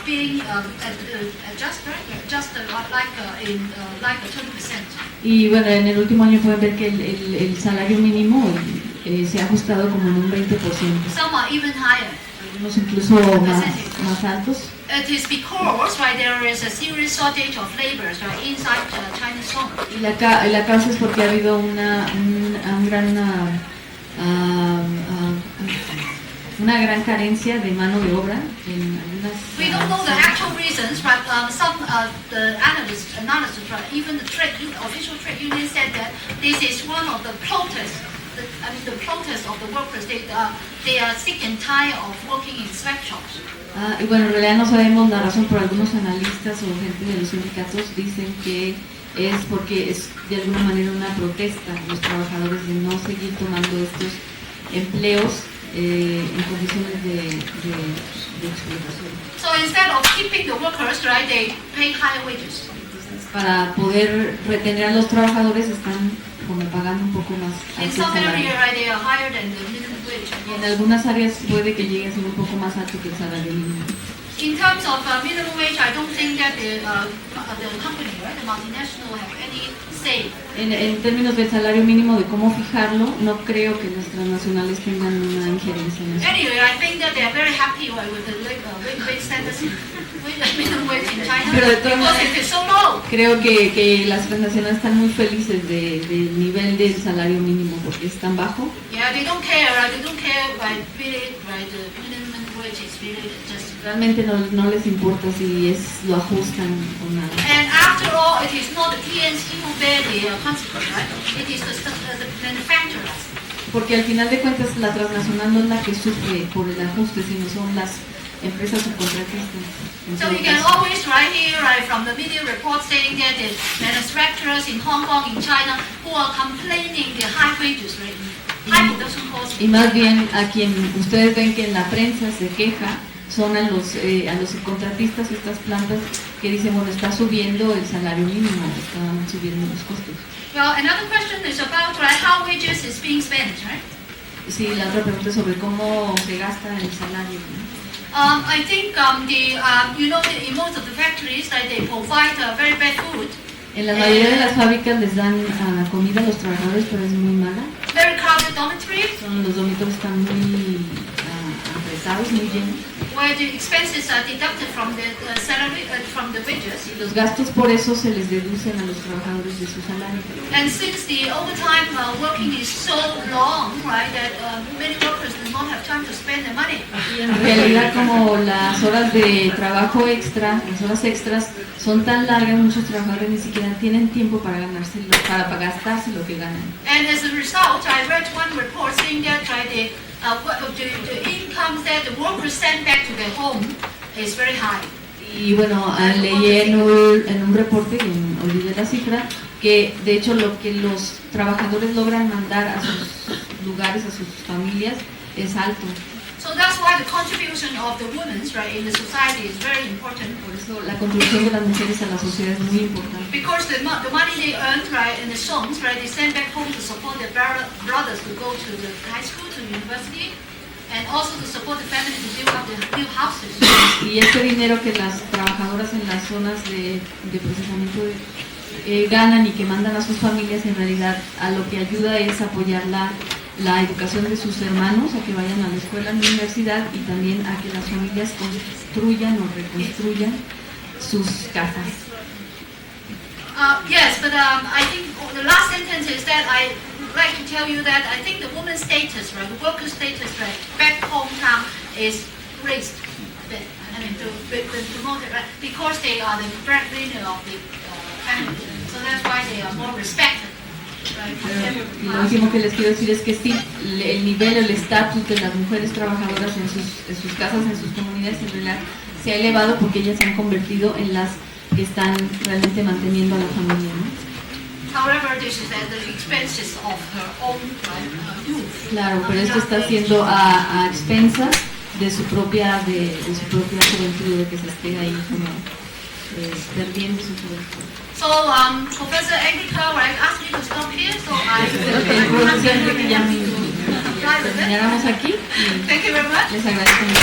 being adjusted, like 20%. Y bueno, en el último año pueden ver que el salario mínimo se ha ajustado como en un 20%. Some are even higher. Algunos incluso más altos. It is because, right, there is a serious shortage of labor, right, inside China's zone. Y la causa es porque ha habido una gran carencia de mano de obra en algunas. We don't know the actual reasons, but some the analysts, right, even the official trade union said that this is one of the protests. The protest of the workers. They are sick and tired of working in sweatshops. Y bueno, en realidad no sabemos la razón, pero algunos analistas o gente de los sindicatos dicen que es porque es de alguna manera una protesta de los trabajadores de no seguir tomando estos empleos en condiciones de explotación. So instead of keeping the workers, right, they pay higher wages. Para poder retener a los trabajadores están como pagando un poco más alto In some salario. areas, right, they are higher than the minimum wage. Y en algunas áreas puede que llegue a ser un poco más alto que el salario mínimo. In terms of minimum wage, I don't think that the company, right, the multinational, have any say. En términos del salario mínimo, de cómo fijarlo, no creo que las transnacionales tengan una injerencia en eso. Anyway, I think that they are very happy with the wage standards minimum wage in China, Pero de todas because maneras, it is so low. creo que las transnacionales están muy felices del nivel del salario mínimo porque es tan bajo. Yeah, they don't care, right? They don't care, right? Really, right? The minimum wage is really just. Realmente no les importa si lo ajustan o nada. And after all, it is not the TNC who bear the consequence, right? It is the manufacturers. Porque al final de cuentas la transnacional no es la que sufre por el ajuste, sino son las empresas subcontratistas. So you can always hear from the media reports saying that the manufacturers in Hong Kong, in China, who are complaining the high wages, right? High production costs. Y más bien a quien ustedes ven que en la prensa se queja son a los subcontratistas, estas plantas que dicen, bueno, está subiendo el salario mínimo, están subiendo los costos. Well, another question is about how wages is being spent, right? Sí, la otra pregunta es sobre cómo se gasta el salario, ¿no? I think in most of the factories they provide very bad food. En la mayoría de las fábricas les dan comida a los trabajadores, pero es muy mala. Very crowded dormitories. Los dormitorios están muy apretados, muy llenos. Where the expenses are deducted from the salary, from the wages. Y los gastos por eso se les deducen a los trabajadores de su salario. And since the overtime working is so long, right, that many workers do not have time to spend their money. Y en realidad, como las horas de trabajo extra, las horas extras son tan largas, muchos trabajadores ni siquiera tienen tiempo para ganárselo, para gastarse lo que ganan. And as a result, I read one report saying that the income that the workers send back to their home is very high. Y bueno, leí en un reporte, olvidé la cifra, que de hecho lo que los trabajadores logran mandar a sus lugares, a sus familias, es alto. So that's why the contribution of the women, right, in the society is very important. Por eso la contribución de las mujeres a la sociedad es muy importante. Because the money they earn, right, in the songs, right, they send back home to support their brothers to go to the high school, to university, and also to support the family to build up the new houses. Y este dinero que las trabajadoras en las zonas de procesamiento ganan y que mandan a sus familias, en realidad a lo que ayuda es apoyar la educación de sus hermanos, a que vayan a la escuela, a la universidad, y también a que las familias construyan o reconstruyan sus casas. Yes, but I think the last sentence is that I like to tell you that I think the woman's status, right, the worker status, right, back hometown is raised. I mean, to promote it, right, because they are the breadwinner of the family, so that's why they are more respected. Y lo último que les quiero decir es que sí, el nivel, el estatus de las mujeres trabajadoras en sus casas, en sus comunidades, en realidad se ha elevado porque ellas se han convertido en las que están realmente manteniendo a la familia, ¿no? However, this is at the expenses of her own youth. Claro, pero esto está haciendo a expensas de su propia juventud, de que se esté ahí como perdiendo su juventud. So, Professor Enrica, right, asked me to stop here, so I will que ya termináramos aquí. Thank you very much. Les agradezco mucho.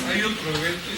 Hay otro evento